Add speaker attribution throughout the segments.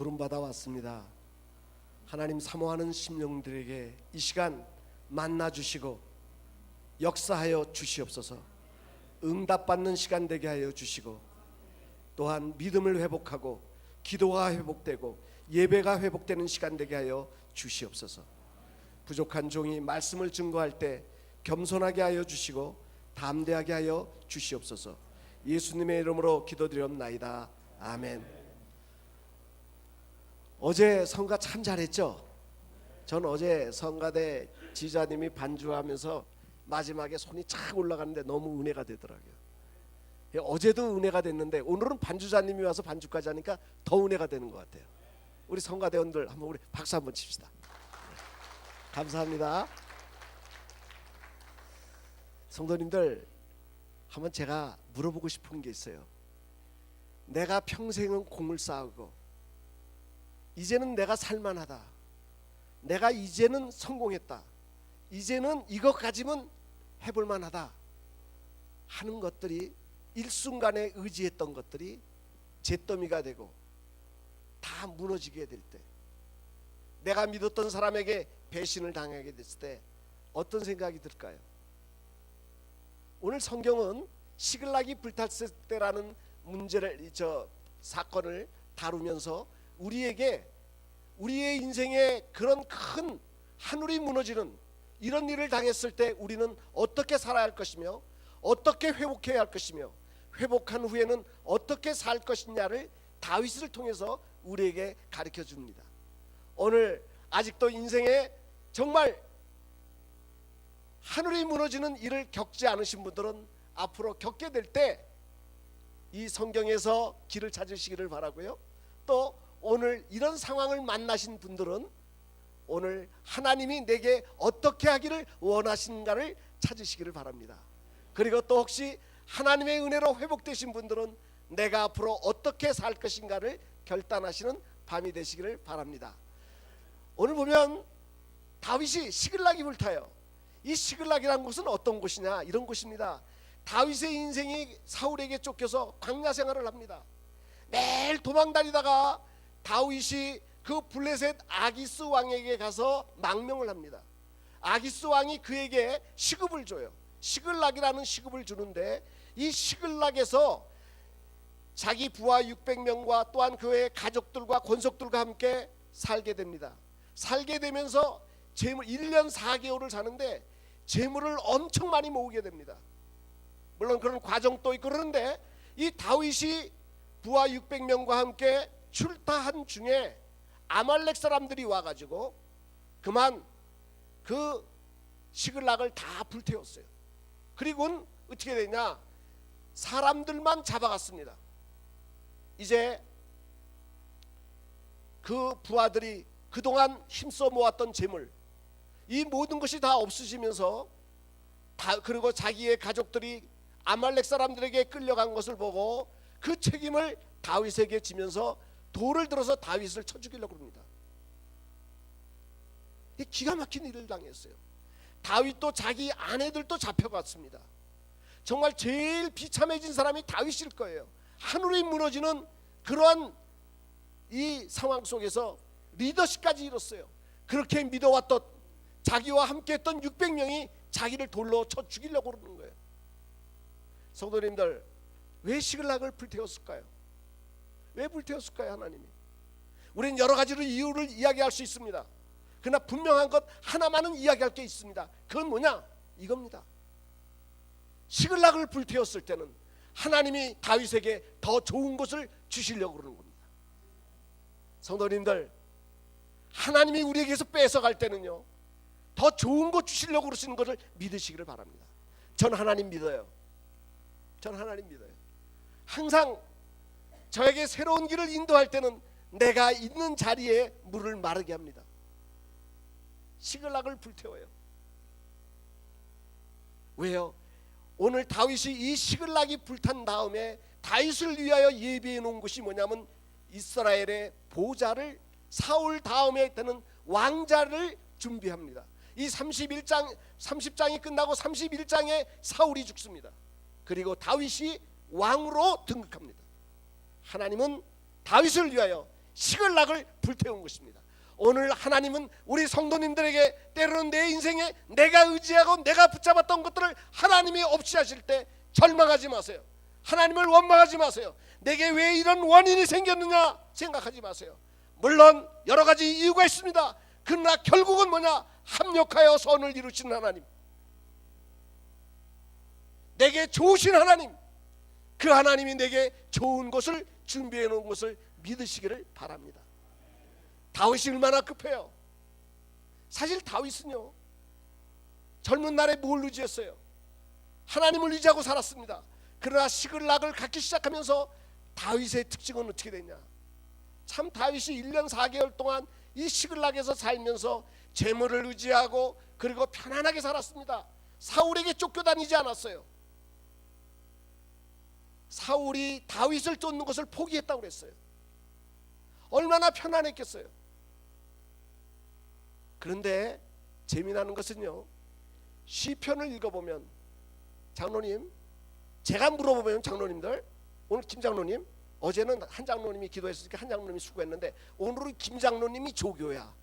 Speaker 1: 부름받아 왔습니다. 하나님 사모하는 심령들에게 이 시간 만나 주시고 역사하여 주시옵소서. 응답받는 시간 되게 하여 주시고, 또한 믿음을 회복하고 기도가 회복되고 예배가 회복되는 시간 되게 하여 주시옵소서. 부족한 종이 말씀을 증거할 때 겸손하게 하여 주시고 담대하게 하여 주시옵소서. 예수님의 이름으로 기도드렸나이다. 아멘. 어제 성가 참 잘했죠? 전 어제 성가대 지자님이 반주하면서 마지막에 손이 착 올라가는데 너무 은혜가 되더라고요. 어제도 은혜가 됐는데 오늘은 반주자님이 와서 반주까지 하니까 더 은혜가 되는 것 같아요. 우리 성가대원들 한번 우리 박수 한번 칩시다. 감사합니다. 성도님들, 한번 제가 물어보고 싶은 게 있어요. 내가 평생은 공을 쌓고 이제는 내가 살만하다, 내가 이제는 성공했다, 이제는 이것 가지면 해볼만하다 하는 것들이 일순간에 의지했던 것들이 잿더미가 되고 다 무너지게 될 때, 내가 믿었던 사람에게 배신을 당하게 됐을 때 어떤 생각이 들까요? 오늘 성경은 시글락이 불탔을 때라는 문제를, 사건을 다루면서 우리에게 우리의 인생에 그런 큰 하늘이 무너지는 이런 일을 당했을 때 우리는 어떻게 살아야 할 것이며 어떻게 회복해야 할 것이며 회복한 후에는 어떻게 살 것이냐를 다윗을 통해서 우리에게 가르쳐 줍니다. 오늘 아직도 인생에 정말 하늘이 무너지는 일을 겪지 않으신 분들은 앞으로 겪게 될 때 이 성경에서 길을 찾으시기를 바라고요. 또 오늘 이런 상황을 만나신 분들은 오늘 하나님이 내게 어떻게 하기를 원하신가를 찾으시기를 바랍니다. 그리고 또 혹시 하나님의 은혜로 회복되신 분들은 내가 앞으로 어떻게 살 것인가를 결단하시는 밤이 되시기를 바랍니다. 오늘 보면 다윗이 시글락이 불타요. 이 시글락이라는 곳은 어떤 곳이냐, 이런 곳입니다. 다윗의 인생이 사울에게 쫓겨서 광야 생활을 합니다. 매일 도망다니다가 다윗이 그 블레셋 아기스 왕에게 가서 망명을 합니다. 아기스 왕이 그에게 시급을 줘요. 시글락이라는 시급을 주는데 이 시글락에서 자기 부하 600명과 또한 그의 가족들과 권속들과 함께 살게 됩니다. 살게 되면서 재물 1년 4개월을 사는데 재물을 엄청 많이 모으게 됩니다. 물론 그런 과정도 있고, 그런데 이 다윗이 부하 600명과 함께 출타한 중에 아말렉 사람들이 와가지고 그만 그 시글락을 다 불태웠어요. 그리고는 어떻게 되냐, 사람들만 잡아갔습니다. 이제 그 부하들이 그동안 힘써 모았던 재물, 이 모든 것이 다 없어지면서 그리고 자기의 가족들이 아말렉 사람들에게 끌려간 것을 보고 그 책임을 다윗에게 지면서 돌을 들어서 다윗을 쳐 죽이려고 합니다. 기가 막힌 일을 당했어요. 다윗도 자기 아내들도 잡혀갔습니다. 정말 제일 비참해진 사람이 다윗일 거예요. 하늘이 무너지는 그러한 이 상황 속에서 리더십까지 잃었어요. 그렇게 믿어왔던 자기와 함께했던 600명이 자기를 돌로 쳐 죽이려고 그러는 거예요. 성도님들, 왜 시글락을 불태웠을까요? 왜 불태웠을까요? 하나님이. 우리는 여러 가지로 이유를 이야기할 수 있습니다. 그러나 분명한 것 하나만은 이야기할 게 있습니다. 그건 뭐냐? 이겁니다. 시글락을 불태웠을 때는 하나님이 다윗에게 더 좋은 것을 주시려고 그러는 겁니다. 성도님들, 하나님이 우리에게서 뺏어갈 때는요, 더 좋은 것 주시려고 그러시는 것을 믿으시기를 바랍니다. 전 하나님 믿어요. 전 하나님 믿어요. 항상 저에게 새로운 길을 인도할 때는 내가 있는 자리에 물을 마르게 합니다. 시글락을 불태워요. 왜요? 오늘 다윗이 이 시글락이 불탄 다음에 다윗을 위하여 예비해 놓은 것이 뭐냐면 이스라엘의 보좌를, 사울 다음에 되는 왕자를 준비합니다. 이 30장이 끝나고 31장에 사울이 죽습니다. 그리고 다윗이 왕으로 등극합니다. 하나님은 다윗을 위하여 시글락을 불태운 것입니다. 오늘 하나님은 우리 성도님들에게 때로는 내 인생에 내가 의지하고 내가 붙잡았던 것들을 하나님이 없이 하실 때 절망하지 마세요. 하나님을 원망하지 마세요. 내게 왜 이런 원인이 생겼느냐 생각하지 마세요. 물론 여러 가지 이유가 있습니다. 그러나 결국은 뭐냐? 합력하여 선을 이루시는 하나님, 내게 좋으신 하나님, 그 하나님이 내게 좋은 것을 준비해 놓은 것을 믿으시기를 바랍니다. 다윗이 얼마나 급해요. 사실 다윗은요, 젊은 날에 뭘 의지했어요? 하나님을 의지하고 살았습니다. 그러나 시글락을 갖기 시작하면서 다윗의 특징은 어떻게 됐냐? 참 다윗이 1년 4개월 동안 이 시글락에서 살면서 재물을 의지하고 그리고 편안하게 살았습니다. 사울에게 쫓겨다니지 않았어요. 사울이 다윗을 쫓는 것을 포기했다고 그랬어요. 얼마나 편안했겠어요. 그런데 재미나는 것은요, 시편을 읽어보면, 장로님, 제가 물어보면 장로님들, 오늘 김 장로님, 어제는 한 장로님이 기도했으니까 한 장로님이 수고했는데 오늘은 김 장로님이 조교야.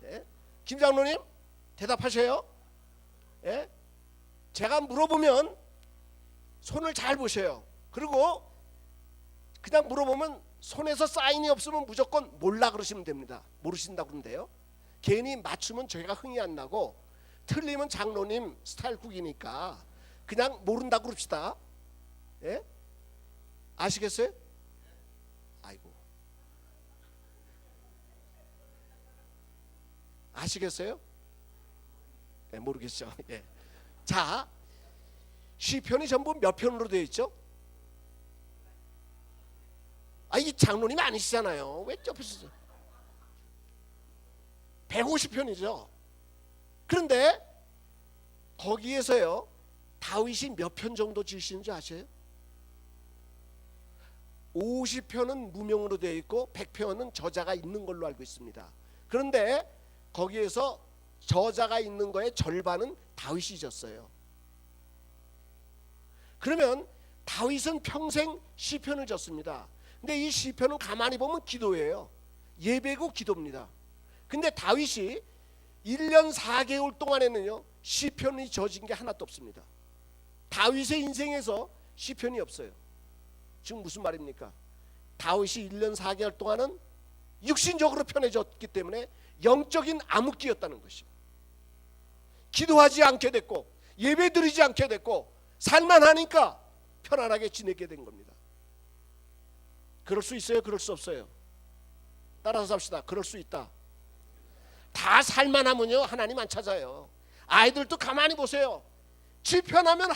Speaker 1: 예? 김 장로님 대답하셔요. 예? 제가 물어보면 손을 잘 보셔요. 그리고 그냥 물어보면 손에서 사인이 없으면 무조건 몰라 그러시면 됩니다. 모르신다고 그러면 돼요. 괜히 맞추면 저희가 흥이 안 나고 틀리면 장로님 스타일국이니까 그냥 모른다고 그럽시다. 예? 아시겠어요? 아이고, 아시겠어요? 네, 모르겠죠. 예. 자, 시편이 전부 몇 편으로 되어 있죠? 이 장로님 아니시잖아요. 왜 옆에서 150편이죠. 그런데 거기에서요, 다윗이 몇 편 정도 지으시는 줄 아세요? 50편은 무명으로 되어 있고 100편은 저자가 있는 걸로 알고 있습니다. 그런데 거기에서 저자가 있는 거의 절반은 다윗이 졌어요. 그러면 다윗은 평생 시편을 졌습니다. 근데 이 시편은 가만히 보면 기도예요. 예배고 기도입니다. 근데 다윗이 1년 4개월 동안에는요, 시편이 져진 게 하나도 없습니다. 다윗의 인생에서 시편이 없어요. 지금 무슨 말입니까? 다윗이 1년 4개월 동안은 육신적으로 편해졌기 때문에 영적인 암흑기였다는 것이요. 기도하지 않게 됐고 예배드리지 않게 됐고 살만 하니까 편안하게 지내게 된 겁니다. 그럴 수 있어요? 그럴 수 없어요? 따라서 삽시다. 그럴 수 있다. 다 살만 하면요, 하나님 안 찾아요. 아이들도 가만히 보세요. 지 편하면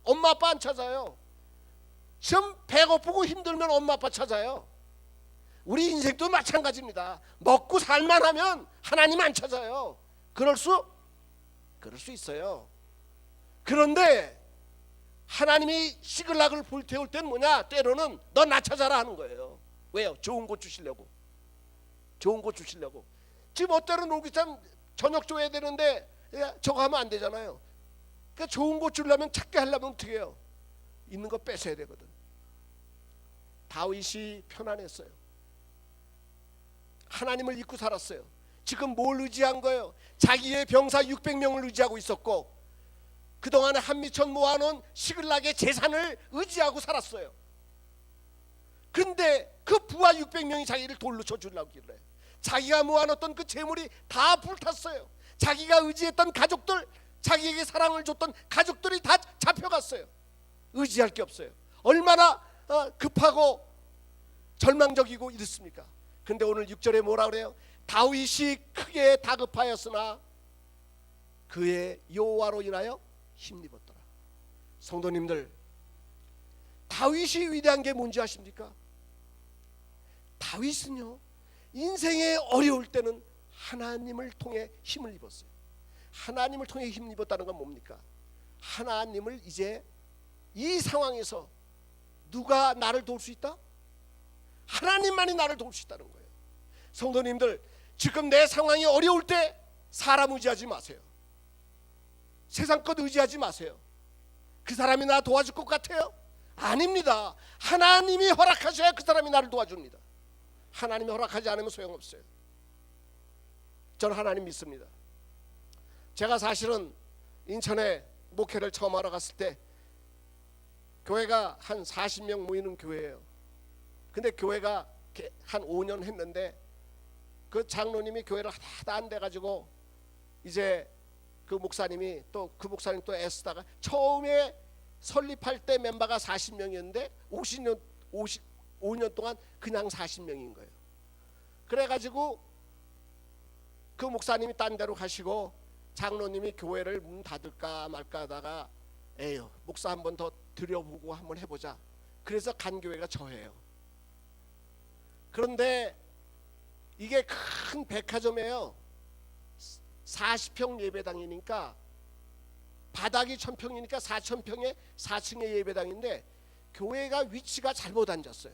Speaker 1: 엄마 아빠 안 찾아요. 좀 배고프고 힘들면 엄마 아빠 찾아요. 우리 인생도 마찬가지입니다. 먹고 살만 하면 하나님 안 찾아요. 그럴 수 있어요. 그런데 하나님이 시글락을 불태울 때는 뭐냐? 때로는 너 나 찾아라 하는 거예요. 왜요? 좋은 곳 주시려고. 좋은 곳 주시려고. 지금 어때는 놀기참 저녁 줘야 되는데 저거 하면 안 되잖아요. 그러니까 좋은 곳 주려면 찾게 하려면 어떻게 해요? 있는 거 뺏어야 되거든. 다윗이 편안했어요. 하나님을 잊고 살았어요. 지금 뭘 의지한 거예요? 자기의 병사 600명을 의지하고 있었고 그동안에 한미천 모아놓은 시글락의 재산을 의지하고 살았어요. 근데 그 부하 600명이 자기를 돌로 쳐주려고 길래 자기가 모아놓던 그 재물이 다 불탔어요. 자기가 의지했던 가족들, 자기에게 사랑을 줬던 가족들이 다 잡혀갔어요. 의지할 게 없어요. 얼마나 급하고 절망적이고 이렇습니까? 근데 오늘 6절에 뭐라 그래요? 다윗이 크게 다급하였으나 그의 여호와로 인하여 힘입었더라. 성도님들, 다윗이 위대한 게 뭔지 아십니까? 다윗은요, 인생의 어려울 때는 하나님을 통해 힘을 입었어요. 하나님을 통해 힘을 입었다는 건 뭡니까? 하나님을 이제 이 상황에서 누가 나를 도울 수 있다? 하나님만이 나를 도울 수 있다는 거예요. 성도님들, 지금 내 상황이 어려울 때 사람 의지하지 마세요. 세상 것 의지하지 마세요. 그 사람이 나 도와줄 것 같아요? 아닙니다. 하나님이 허락하셔야 그 사람이 나를 도와줍니다. 하나님이 허락하지 않으면 소용없어요. 저는 하나님 믿습니다. 제가 사실은 인천에 목회를 처음 하러 갔을 때 교회가 한 40명 모이는 교회예요. 근데 교회가 한 5년 했는데 그 장로님이 교회를 하다 안 돼가지고 이제 그 목사님이 또 그 목사님 또 애쓰다가 처음에 설립할 때 멤버가 40명이었는데 55년 동안 그냥 40명인 거예요. 그래가지고 그 목사님이 딴 데로 가시고 장로님이 교회를 문 닫을까 말까 하다가 에휴 목사 한 번 더 들여보고 한번 해보자. 그래서 간 교회가 저예요. 그런데 이게 큰 백화점이에요. 40평 예배당이니까 바닥이 1000평이니까 4000평에 4층의 예배당인데 교회가 위치가 잘못 앉았어요.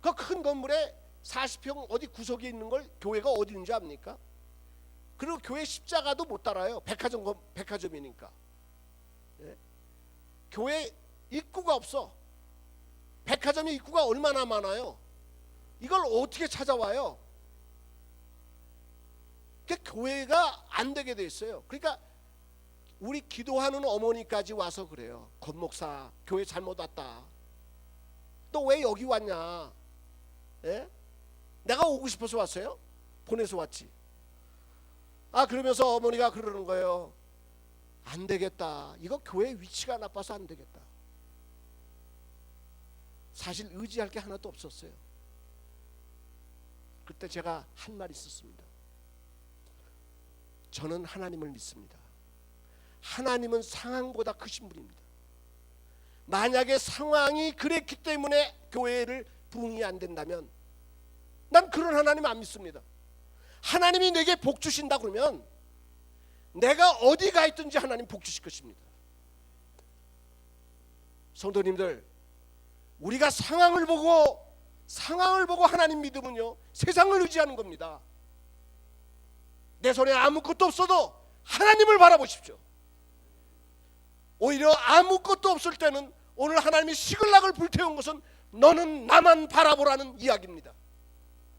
Speaker 1: 그 큰 건물에 40평 어디 구석에 있는 걸 교회가 어디 있는지 압니까? 그리고 교회 십자가도 못 달아요. 백화점이니까. 예? 교회 입구가 없어. 백화점의 입구가 얼마나 많아요. 이걸 어떻게 찾아와요? 교회가 안 되게 돼 있어요. 그러니까 우리 기도하는 어머니까지 와서 그래요. 권 목사 교회 잘못 왔다. 너 왜 여기 왔냐? 예? 내가 오고 싶어서 왔어요? 보내서 왔지. 그러면서 어머니가 그러는 거예요. 안 되겠다. 이거 교회 위치가 나빠서 안 되겠다. 사실 의지할 게 하나도 없었어요. 그때 제가 한 말 있었습니다. 저는 하나님을 믿습니다. 하나님은 상황보다 크신 분입니다. 만약에 상황이 그랬기 때문에 교회를 부흥이 안 된다면 난 그런 하나님 안 믿습니다. 하나님이 내게 복 주신다 그러면 내가 어디 가 있든지 하나님 복 주실 것입니다. 성도님들, 우리가 상황을 보고 하나님 믿으면요 세상을 의지하는 겁니다. 내 손에 아무것도 없어도 하나님을 바라보십시오. 오히려 아무것도 없을 때는 오늘 하나님이 시글락을 불태운 것은 너는 나만 바라보라는 이야기입니다.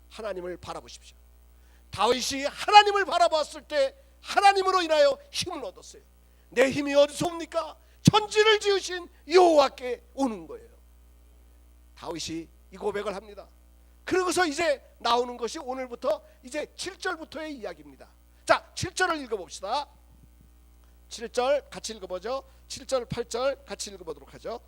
Speaker 1: 하나님을 바라보십시오. 다윗이 하나님을 바라봤을 때 하나님으로 인하여 힘을 얻었어요. 내 힘이 어디서 옵니까? 천지를 지으신 여호와께 오는 거예요. 다윗이 이 고백을 합니다. 그러고서 이제 나오는 것이 오늘부터 이제 7절부터의 이야기입니다. 자, 7절을 읽어봅시다. 7절 같이 읽어보죠. 7절 8절 같이 읽어보도록 하죠.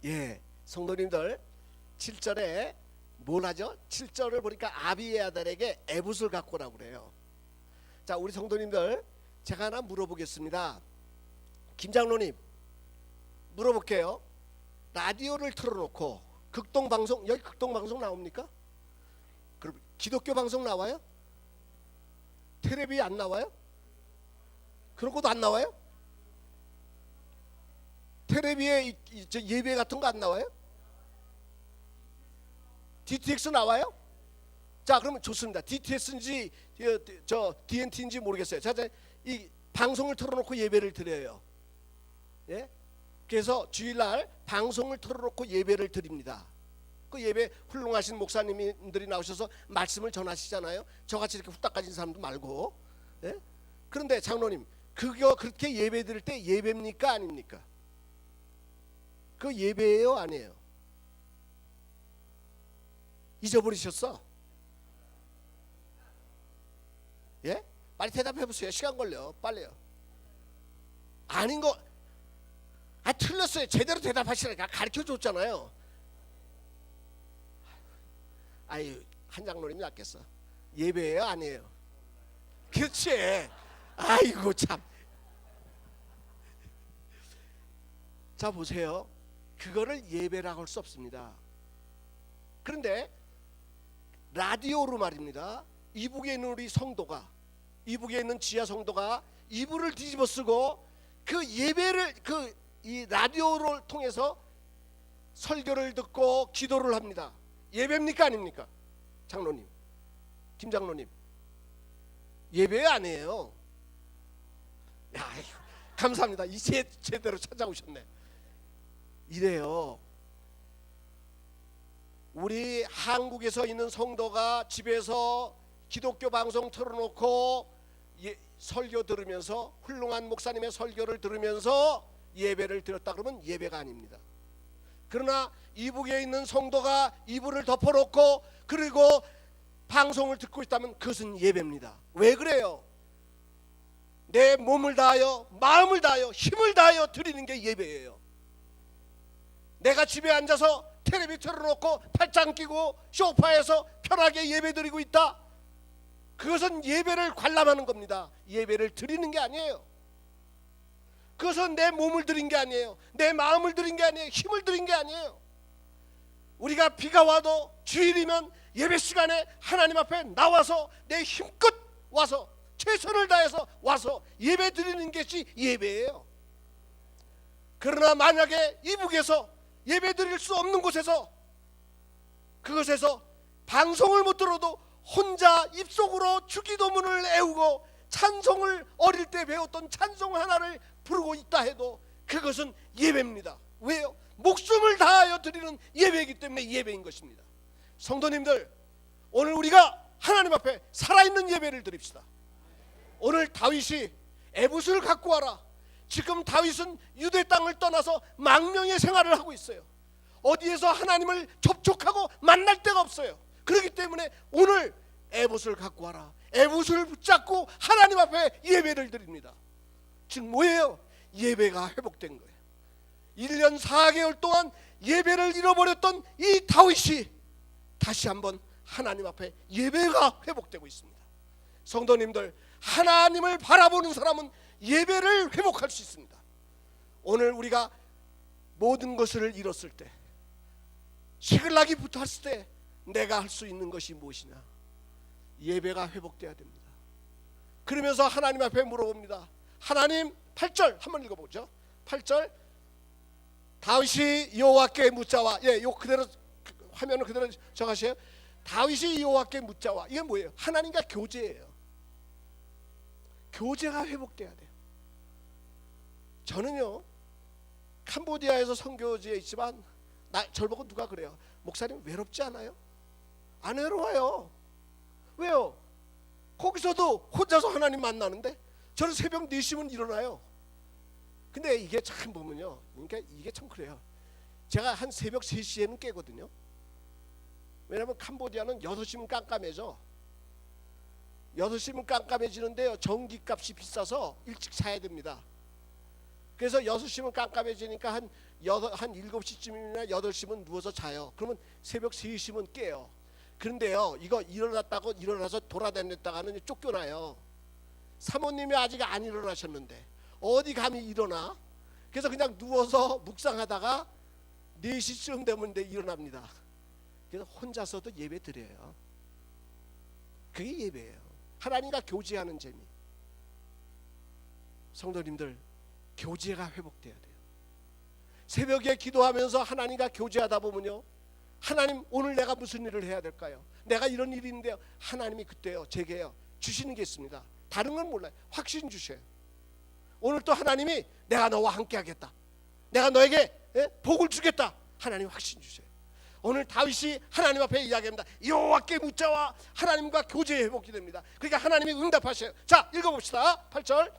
Speaker 1: 예, 성도님들 7절에 뭘 하죠? 7절을 보니까 아비의 아들에게 에봇을 갖고 오라고 그래요. 자, 우리 성도님들 제가 하나 물어보겠습니다. 김장로님 물어볼게요. 라디오를 틀어놓고 극동방송, 여기 극동방송 나옵니까? 그럼 기독교 방송 나와요? 텔레비 안 나와요? 그런 것도 안 나와요? 텔레비에 예배 같은 거 안 나와요? DTX 나와요? 자, 그러면 좋습니다. DTX인지 저 DNT인지 모르겠어요. 자, 이 방송을 틀어놓고 예배를 드려요. 예? 그래서 주일날 방송을 틀어놓고 예배를 드립니다. 그 예배 훌륭하신 목사님들이 나오셔서 말씀을 전하시잖아요. 저같이 이렇게 후딱 가진 사람도 말고. 예? 그런데 장로님, 그렇게 예배 드릴 때 예배입니까 아닙니까? 그 예배예요 아니에요? 잊어버리셨어? 예? 빨리 대답해 보세요. 시간 걸려. 빨리요. 아닌 거. 틀렸어요. 제대로 대답하시라니까. 가르쳐 줬잖아요. 아유, 한 장로님이 낫겠어. 예배예요 아니에요? 그렇지. 아이고 참. 자, 보세요. 그거를 예배라고 할 수 없습니다. 그런데 라디오로 말입니다. 이북에 있는 우리 성도가 이북에 있는 지하 성도가 이불을 뒤집어 쓰고 그 예배를 이 라디오를 통해서 설교를 듣고 기도를 합니다. 예배입니까 아닙니까? 장로님, 김 장로님, 예배 아니에요. 야, 감사합니다. 이제 제대로 찾아오셨네. 이래요. 우리 한국에서 있는 성도가 집에서 기독교 방송 틀어놓고 설교 들으면서, 훌륭한 목사님의 설교를 들으면서 예배를 드렸다 그러면 예배가 아닙니다. 그러나 이북에 있는 성도가 이불을 덮어놓고 그리고 방송을 듣고 있다면 그것은 예배입니다. 왜 그래요? 내 몸을 다하여, 마음을 다하여, 힘을 다하여 드리는 게 예배예요. 내가 집에 앉아서 텔레비 틀어놓고 팔짱 끼고 소파에서 편하게 예배 드리고 있다, 그것은 예배를 관람하는 겁니다. 예배를 드리는 게 아니에요. 그것은 내 몸을 드린 게 아니에요. 내 마음을 드린 게 아니에요. 힘을 드린 게 아니에요. 우리가 비가 와도 주일이면 예배 시간에 하나님 앞에 나와서 내 힘껏 와서 최선을 다해서 와서 예배 드리는 것이 예배예요. 그러나 만약에 이북에서 예배 드릴 수 없는 곳에서, 그것에서 방송을 못 들어도 혼자 입속으로 주기도문을 애우고 찬송을 어릴 때 배웠던 찬송 하나를 부르고 있다 해도 그것은 예배입니다. 왜요? 목숨을 다하여 드리는 예배이기 때문에 예배인 것입니다. 성도님들, 오늘 우리가 하나님 앞에 살아있는 예배를 드립시다. 오늘 다윗이 에봇을 갖고 와라. 지금 다윗은 유대 땅을 떠나서 망명의 생활을 하고 있어요. 어디에서 하나님을 접촉하고 만날 데가 없어요. 그렇기 때문에 오늘 에봇을 갖고 와라. 에봇을 붙잡고 하나님 앞에 예배를 드립니다. 즉 뭐예요? 예배가 회복된 거예요. 1년 4개월 동안 예배를 잃어버렸던 이 다윗이 다시 한번 하나님 앞에 예배가 회복되고 있습니다. 성도님들, 하나님을 바라보는 사람은 예배를 회복할 수 있습니다. 오늘 우리가 모든 것을 잃었을 때, 시글락이 붙었을 때 내가 할 수 있는 것이 무엇이냐? 예배가 회복돼야 됩니다. 그러면서 하나님 앞에 물어봅니다. 하나님, 8절 한번 읽어보죠. 8절, 다윗이 여호와께 묻자와, 요 그대로 화면을 그대로 적으세요. 다윗이 여호와께 묻자와, 이게 뭐예요? 하나님과 교제예요. 교제가 회복돼야 돼요. 저는요, 캄보디아에서 선교지에 있지만 저를 보고 누가 그래요? 목사님 외롭지 않아요? 안 외로워요. 왜요? 거기서도 혼자서 하나님 만나는데 저는 새벽 4시면 일어나요. 근데 이게 참 보면요, 그러니까 이게 참 그래요. 제가 한 새벽 3시에는 깨거든요. 왜냐하면 캄보디아는 6시면 깜깜해져. 6시면 깜깜해지는데요, 전기값이 비싸서 일찍 자야 됩니다. 그래서 6시면 깜깜해지니까 한 7시쯤이나 8시면 누워서 자요. 그러면 새벽 3시면 깨요. 그런데요, 이거 일어났다고 일어나서 돌아다녔다가는 쫓겨나요. 사모님이 아직 안 일어나셨는데 어디 감히 일어나? 그래서 그냥 누워서 묵상하다가 4시쯤 되면 일어납니다. 그래서 혼자서도 예배 드려요. 그게 예배예요. 하나님과 교제하는 재미. 성도님들, 교제가 회복돼야 돼요. 새벽에 기도하면서 하나님과 교제하다 보면요, 하나님, 오늘 내가 무슨 일을 해야 될까요? 내가 이런 일이 있는데요, 하나님이 그때요 제게요 주시는 게 있습니다. 다른 건 몰라요. 확신 주셔요. 오늘 또 하나님이 내가 너와 함께 하겠다, 내가 너에게 복을 주겠다, 하나님 확신 주셔요. 오늘 다윗이 하나님 앞에 이야기합니다. 여호와께 묻자와 하나님과 교제의 회복이 됩니다. 그러니까 하나님이 응답하셔요. 자, 읽어봅시다. 8절,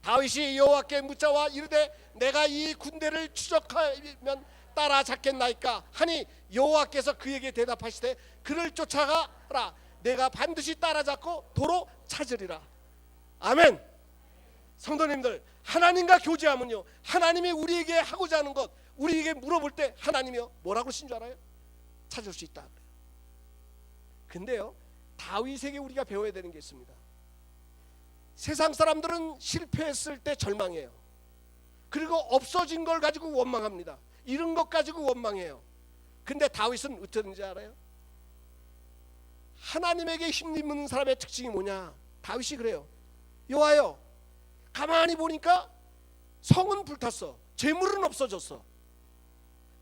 Speaker 1: 다윗이 여호와께 묻자와 이르되 내가 이 군대를 추적하면 따라잡겠나이까 하니 여호와께서 그에게 대답하시되 그를 쫓아가라. 내가 반드시 따라잡고 도로 찾으리라. 아멘. 성도님들, 하나님과 교제하면요, 하나님이 우리에게 하고자 하는 것, 우리에게 물어볼 때 하나님이요 뭐라고 하신 줄 알아요? 찾을 수 있다. 근데요, 다윗에게 우리가 배워야 되는 게 있습니다. 세상 사람들은 실패했을 때 절망해요. 그리고 없어진 걸 가지고 원망합니다. 잃은 것 가지고 원망해요. 근데 다윗은 어땠는지 알아요? 하나님에게 힘입는 사람의 특징이 뭐냐? 다윗이 그래요. 여호와여, 가만히 보니까 성은 불탔어. 재물은 없어졌어.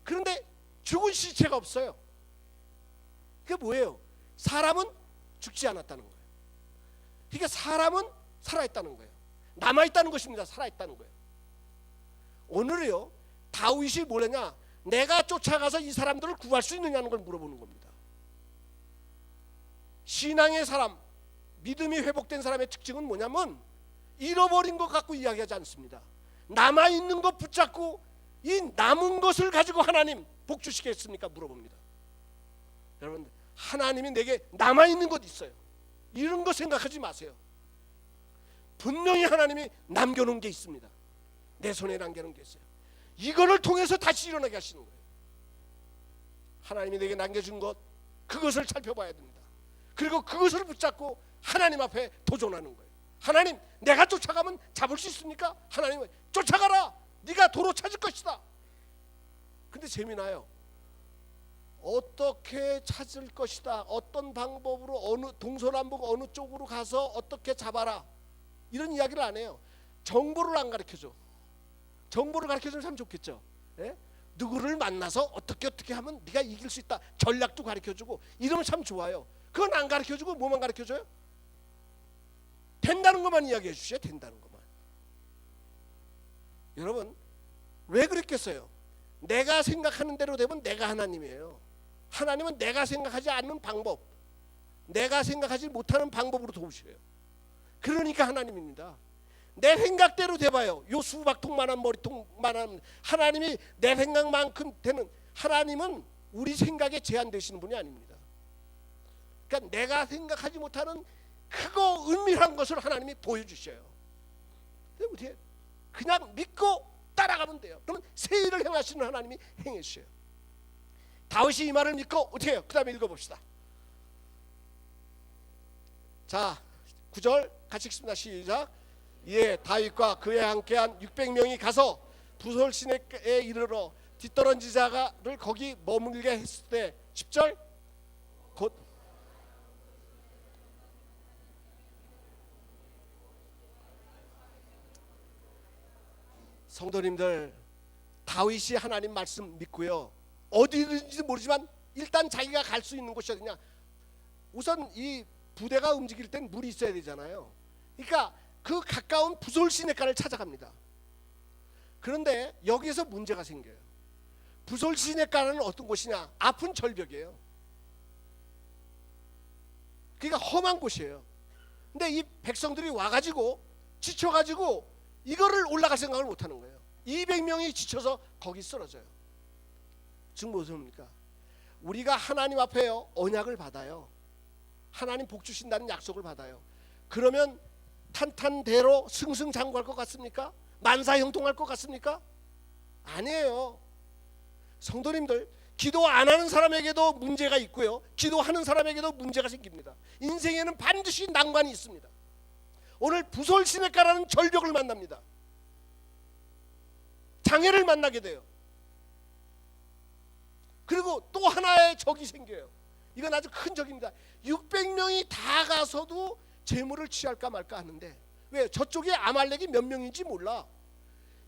Speaker 1: 그런데 죽은 시체가 없어요. 그게 뭐예요? 사람은 죽지 않았다는 거예요. 그러니까 사람은 살아있다는 거예요. 남아있다는 것입니다. 살아있다는 거예요. 오늘요, 다윗이 뭐냐냐, 내가 쫓아가서 이 사람들을 구할 수 있느냐는 걸 물어보는 겁니다. 신앙의 사람, 믿음이 회복된 사람의 특징은 뭐냐면 잃어버린 것 갖고 이야기하지 않습니다. 남아있는 것 붙잡고 이 남은 것을 가지고 하나님 복 주시겠습니까? 물어봅니다. 여러분, 하나님이 내게 남아있는 것 있어요. 이런 거 생각하지 마세요. 분명히 하나님이 남겨놓은 게 있습니다. 내 손에 남겨놓은 게 있어요. 이거를 통해서 다시 일어나게 하시는 거예요. 하나님이 내게 남겨준 것, 그것을 살펴봐야 됩니다. 그리고 그것을 붙잡고 하나님 앞에 도전하는 거예요. 하나님, 내가 쫓아가면 잡을 수 있습니까? 하나님은 쫓아가라. 네가 도로 찾을 것이다. 근데 재미나요. 어떻게 찾을 것이다, 어떤 방법으로, 어느 동서남북 어느 쪽으로 가서 어떻게 잡아라, 이런 이야기를 안 해요. 정보를 안 가르쳐줘. 정보를 가르쳐주면 참 좋겠죠. 예? 누구를 만나서 어떻게 하면 네가 이길 수 있다, 전략도 가르쳐주고 이러면 참 좋아요. 그건 안 가르쳐주고 뭐만 가르쳐줘요? 된다는 것만 이야기해 주셔야 된다는 것만. 여러분, 왜 그랬겠어요? 내가 생각하는 대로 되면 내가 하나님이에요. 하나님은 내가 생각하지 않는 방법, 내가 생각하지 못하는 방법으로 도우셔요. 그러니까 하나님입니다. 내 생각대로 돼봐요. 요 수박통만한 머리통만한, 하나님이 내 생각만큼 되는, 하나님은 우리 생각에 제한되시는 분이 아닙니다. 그러니까 내가 생각하지 못하는 크고 은밀한 것을 하나님이 보여주셔요. 어떻게 그냥 믿고 따라가면 돼요. 그러면 새 일을 행하시는 하나님이 행해주셔요. 다윗이 이 말을 믿고 어떻게 해요? 그 다음에 읽어봅시다. 자, 9절 같이 읽습니다. 시작. 예, 다윗과 그에 함께한 600명이 가서 부솔 시내에 이르러 뒤떨어진 자가를 거기 머물게 했을 때, 10절, 곧 성도님들, 다윗이 하나님 말씀 믿고요, 어디든지 모르지만 일단 자기가 갈 수 있는 곳이 어디냐, 우선 이 부대가 움직일 땐 물이 있어야 되잖아요. 그러니까 그 가까운 부솔 시내가를 찾아갑니다. 그런데 여기에서 문제가 생겨요. 부솔 시내가는 어떤 곳이냐? 아픈 절벽이에요. 그러니까 험한 곳이에요. 근데 이 백성들이 와가지고 지쳐가지고 이거를 올라갈 생각을 못하는 거예요. 200명이 지쳐서 거기 쓰러져요. 즉 무슨 뭡니까? 우리가 하나님 앞에요 언약을 받아요. 하나님 복 주신다는 약속을 받아요. 그러면 탄탄대로 승승장구할 것 같습니까? 만사형통할 것 같습니까? 아니에요. 성도님들, 기도 안 하는 사람에게도 문제가 있고요, 기도하는 사람에게도 문제가 생깁니다. 인생에는 반드시 난관이 있습니다. 오늘 부솔 시내가라는 절벽을 만납니다. 장애를 만나게 돼요. 그리고 또 하나의 적이 생겨요. 이건 아주 큰 적입니다. 600명이 다 가서도 재물을 취할까 말까 하는데, 왜? 저쪽에 아말렉이 몇 명인지 몰라.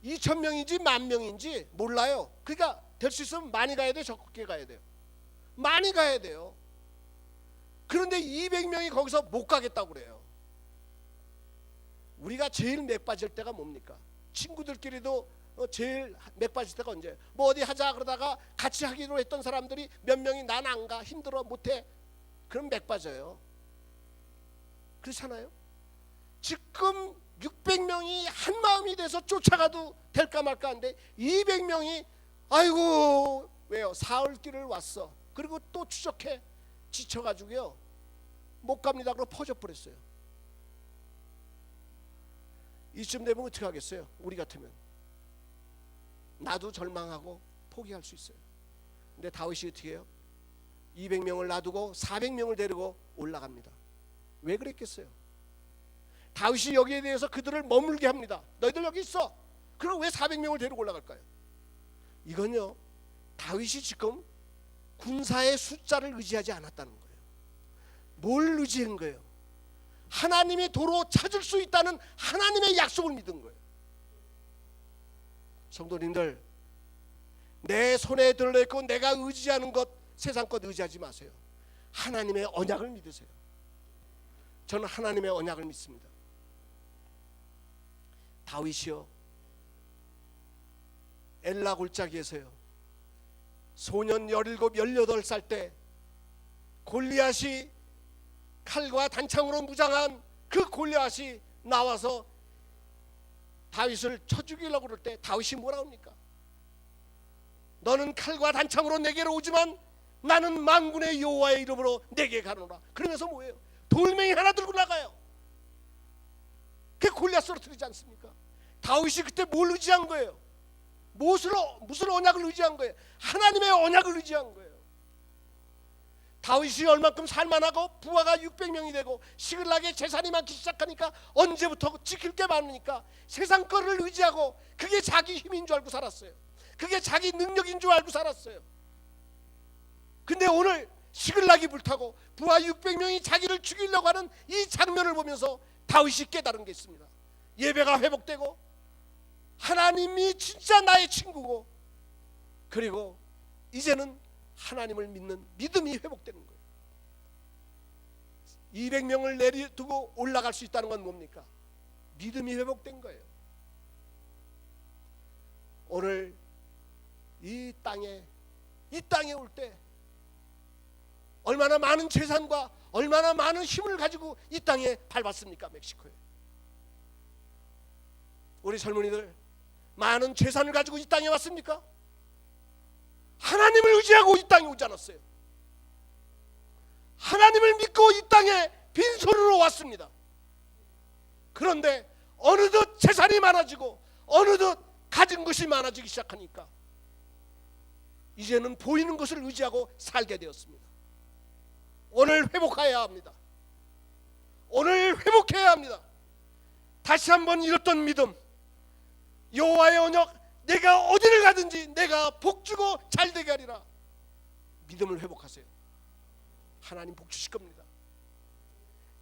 Speaker 1: 2,000명인지 10,000명인지 몰라요. 그러니까 될 수 있으면 많이 가야 돼요, 적게 가야 돼요? 많이 가야 돼요. 그런데 200명이 거기서 못 가겠다고 그래요. 우리가 제일 맥 빠질 때가 뭡니까? 친구들끼리도 제일 맥 빠질 때가 언제예요? 뭐 어디 하자 그러다가 같이 하기로 했던 사람들이 몇 명이 난 안 가, 힘들어, 못해, 그럼 맥 빠져요. 그렇잖아요. 지금 600명이 한 마음이 돼서 쫓아가도 될까 말까 하는데 200명이 아이고, 왜요? 사흘길을 왔어. 그리고 또 추적해, 지쳐가지고요 못 갑니다. 그러고 퍼져버렸어요. 이쯤 되면 어떻게 하겠어요? 우리 같으면 나도 절망하고 포기할 수 있어요. 근데 다윗이 어떻게 해요? 200명을 놔두고 400명을 데리고 올라갑니다. 왜 그랬겠어요? 다윗이 여기에 대해서 그들을 머물게 합니다. 너희들 여기 있어. 그럼 왜 400명을 데리고 올라갈까요? 이건요, 다윗이 지금 군사의 숫자를 의지하지 않았다는 거예요. 뭘 의지한 거예요? 하나님이 도로 찾을 수 있다는 하나님의 약속을 믿은 거예요. 성도님들, 내 손에 들어있고 내가 의지하는 것, 세상 것 의지하지 마세요. 하나님의 언약을 믿으세요. 저는 하나님의 언약을 믿습니다. 다윗이요, 엘라 골짜기에서요, 소년 17, 18살 때 골리앗이 칼과 단창으로 무장한 그 골리앗이 나와서 다윗을 쳐 죽이려고 그럴 때 다윗이 뭐라 합니까? 너는 칼과 단창으로 내게로 오지만 나는 만군의 여호와의 이름으로 내게 가노라. 그러면서 뭐예요? 돌멩이 하나 들고 나가요. 그게 골리앗 쓰러뜨리지 않습니까? 다윗이 그때 뭘 의지한 거예요? 무슨 언약을 의지한 거예요? 하나님의 언약을 의지한 거예요. 다윗이 얼만큼 살만하고 부하가 600명이 되고 시글락에 재산이 많기 시작하니까 언제부터 지킬 게 많으니까 세상 거를 의지하고 그게 자기 힘인 줄 알고 살았어요. 그게 자기 능력인 줄 알고 살았어요. 근데 오늘 시글락이 불타고 부하 600명이 자기를 죽이려고 하는 이 장면을 보면서 다윗이 깨달은 게 있습니다. 예배가 회복되고 하나님이 진짜 나의 친구고, 그리고 이제는 하나님을 믿는 믿음이 회복되는 거예요. 200명을 내려두고 올라갈 수 있다는 건 뭡니까? 믿음이 회복된 거예요. 오늘 이 땅에 올 때 얼마나 많은 재산과 얼마나 많은 힘을 가지고 이 땅에 밟았습니까? 멕시코에. 우리 젊은이들 많은 재산을 가지고 이 땅에 왔습니까? 하나님을 의지하고 이 땅에 오지 않았어요. 하나님을 믿고 이 땅에 빈손으로 왔습니다. 그런데 어느덧 재산이 많아지고 어느덧 가진 것이 많아지기 시작하니까 이제는 보이는 것을 의지하고 살게 되었습니다. 오늘 회복해야 합니다. 오늘 회복해야 합니다. 다시 한번 잃었던 믿음, 여호와의 언약, 내가 어디를 가든지 내가 복주고 잘되게 하리라. 믿음을 회복하세요. 하나님 복주실 겁니다.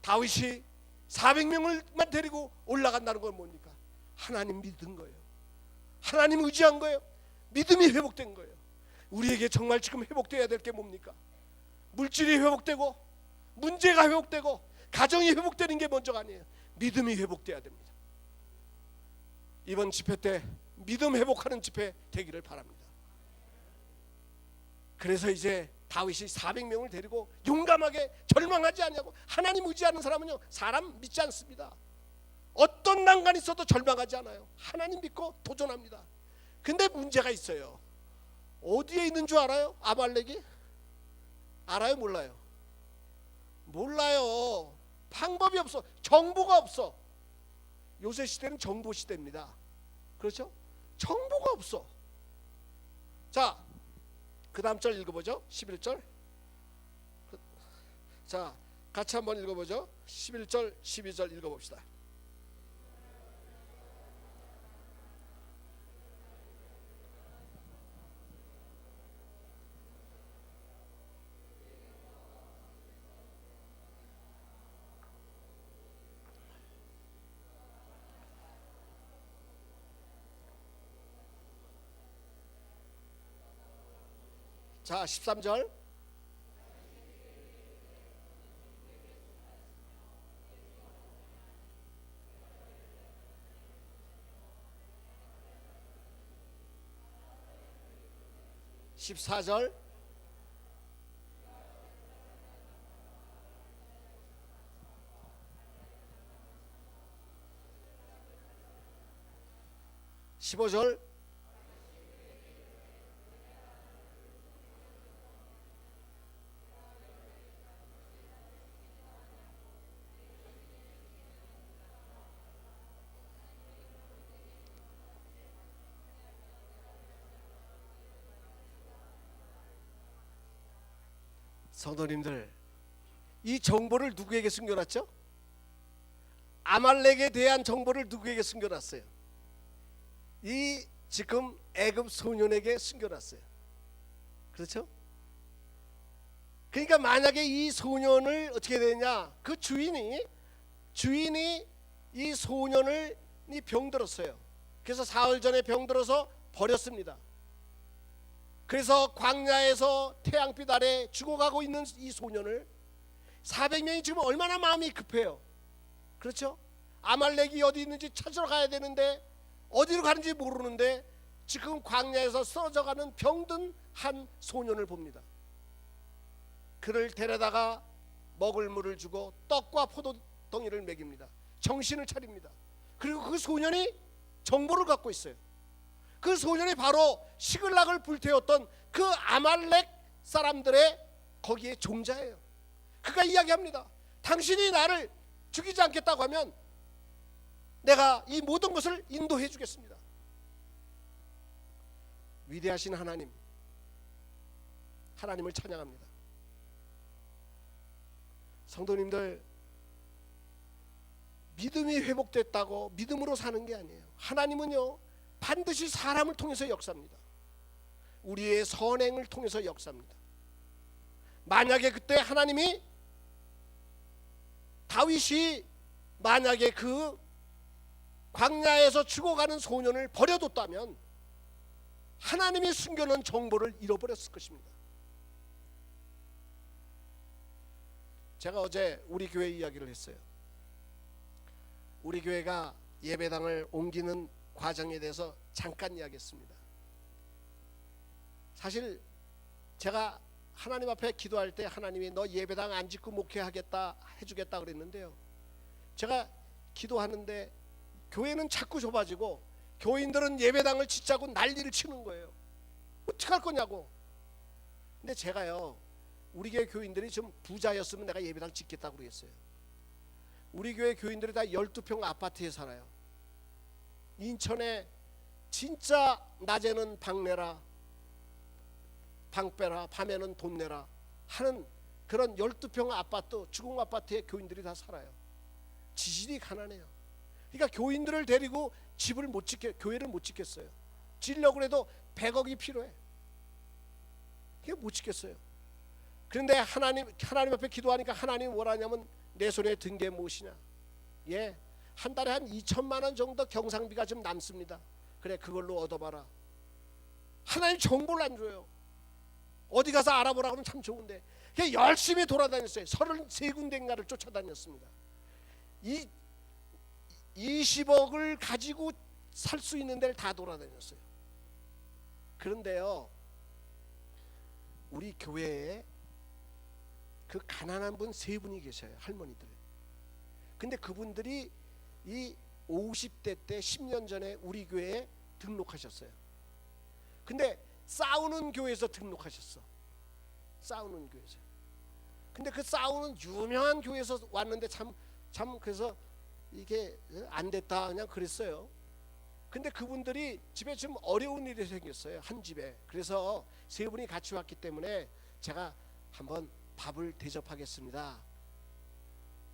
Speaker 1: 다윗이 400명을만 데리고 올라간다는 건 뭡니까? 하나님 믿은 거예요. 하나님 의지한 거예요. 믿음이 회복된 거예요. 우리에게 정말 지금 회복돼야 될 게 뭡니까? 물질이 회복되고 문제가 회복되고 가정이 회복되는 게 먼저가 아니에요. 믿음이 회복돼야 됩니다. 이번 집회 때 믿음 회복하는 집회 되기를 바랍니다. 그래서 이제 다윗이 400명을 데리고 용감하게, 절망하지 않냐고. 하나님 의지하는 사람은요, 사람 믿지 않습니다. 어떤 난관이 있어도 절망하지 않아요. 하나님 믿고 도전합니다. 근데 문제가 있어요. 어디에 있는 줄 알아요? 아말렉이? 알아요? 몰라요? 몰라요. 방법이 없어. 정보가 없어. 요새 시대는 정보 시대입니다. 그렇죠? 정보가 없어. 자, 그 다음 절 읽어보죠. 11절. 자, 같이 한번 읽어보죠. 11절 12절 읽어봅시다. 자, 13절. (14절) (15절) 성도님들, 이 정보를 누구에게 숨겨놨죠? 아말렉에 대한 정보를 누구에게 숨겨놨어요? 이 지금 애굽 소년에게 숨겨놨어요. 그렇죠? 그러니까 만약에 이 소년을 어떻게 되냐, 그 주인이 주인이 이 소년을 병들었어요. 그래서 사흘 전에 병들어서 버렸습니다. 그래서 광야에서 태양빛 아래 죽어가고 있는 이 소년을 400명이 지금 얼마나 마음이 급해요. 그렇죠? 아말렉이 어디 있는지 찾으러 가야 되는데 어디로 가는지 모르는데 지금 광야에서 쓰러져가는 병든 한 소년을 봅니다. 그를 데려다가 먹을 물을 주고 떡과 포도덩이를 먹입니다. 정신을 차립니다. 그리고 그 소년이 정보를 갖고 있어요. 그 소년이 바로 시글락을 불태웠던 그 아말렉 사람들의 거기에 종자예요. 그가 이야기합니다. 당신이 나를 죽이지 않겠다고 하면 내가 이 모든 것을 인도해 주겠습니다. 위대하신 하나님, 하나님을 찬양합니다. 성도님들, 믿음이 회복됐다고 믿음으로 사는 게 아니에요. 하나님은요 반드시 사람을 통해서 역사합니다. 우리의 선행을 통해서 역사합니다. 만약에 그때 하나님이 다윗이 만약에 그 광야에서 죽어가는 소년을 버려뒀다면 하나님이 숨겨놓은 정보를 잃어버렸을 것입니다. 제가 어제 우리 교회 이야기를 했어요. 우리 교회가 예배당을 옮기는 과정에 대해서 잠깐 이야기했습니다. 사실 제가 하나님 앞에 기도할 때 하나님이 너 예배당 안 짓고 목회하겠다 해주겠다 그랬는데요, 제가 기도하는데 교회는 자꾸 좁아지고 교인들은 예배당을 짓자고 난리를 치는 거예요. 어떻게 할 거냐고. 근데 제가요, 우리 교회 교인들이 좀 부자였으면 내가 예배당 짓겠다고 그랬어요. 우리 교회 교인들이 다 12평 아파트에 살아요. 인천에 진짜 낮에는 방 내라, 방 빼라, 밤에는 돈 내라 하는 그런 12평 아파트, 주공 아파트에 교인들이 다 살아요. 지질이 가난해요. 그러니까 교인들을 데리고 집을 못 짓게, 교회를 못 짓겠어요. 짓려고 해도 100억이 필요해. 그게 못 짓겠어요. 그런데 하나님 앞에 기도하니까 하나님이 뭐라냐면 내 손에 든 게 무엇이냐. 예, 한 달에 한 2천만 원 정도 경상비가 좀 남습니다. 그래, 그걸로 얻어봐라. 하나님 정보를 안 줘요. 어디 가서 알아보라 그러면 참 좋은데 그냥 열심히 돌아다녔어요. 33군데인가를 쫓아다녔습니다. 20억을 가지고 살 수 있는 데를 다 돌아다녔어요. 그런데요, 우리 교회에 그 가난한 분 3분이 계셔요. 할머니들. 근데 그분들이 이 50대 때 10년 전에 우리 교회에 등록하셨어요. 근데 싸우는 교회에서 등록하셨어. 싸우는 교회에서. 근데 그 싸우는 유명한 교회에서 왔는데 참 그래서 이게 안 됐다 그냥 그랬어요. 근데 그분들이 집에 좀 어려운 일이 생겼어요. 한 집에. 그래서 3분이 같이 왔기 때문에 제가 한번 밥을 대접하겠습니다.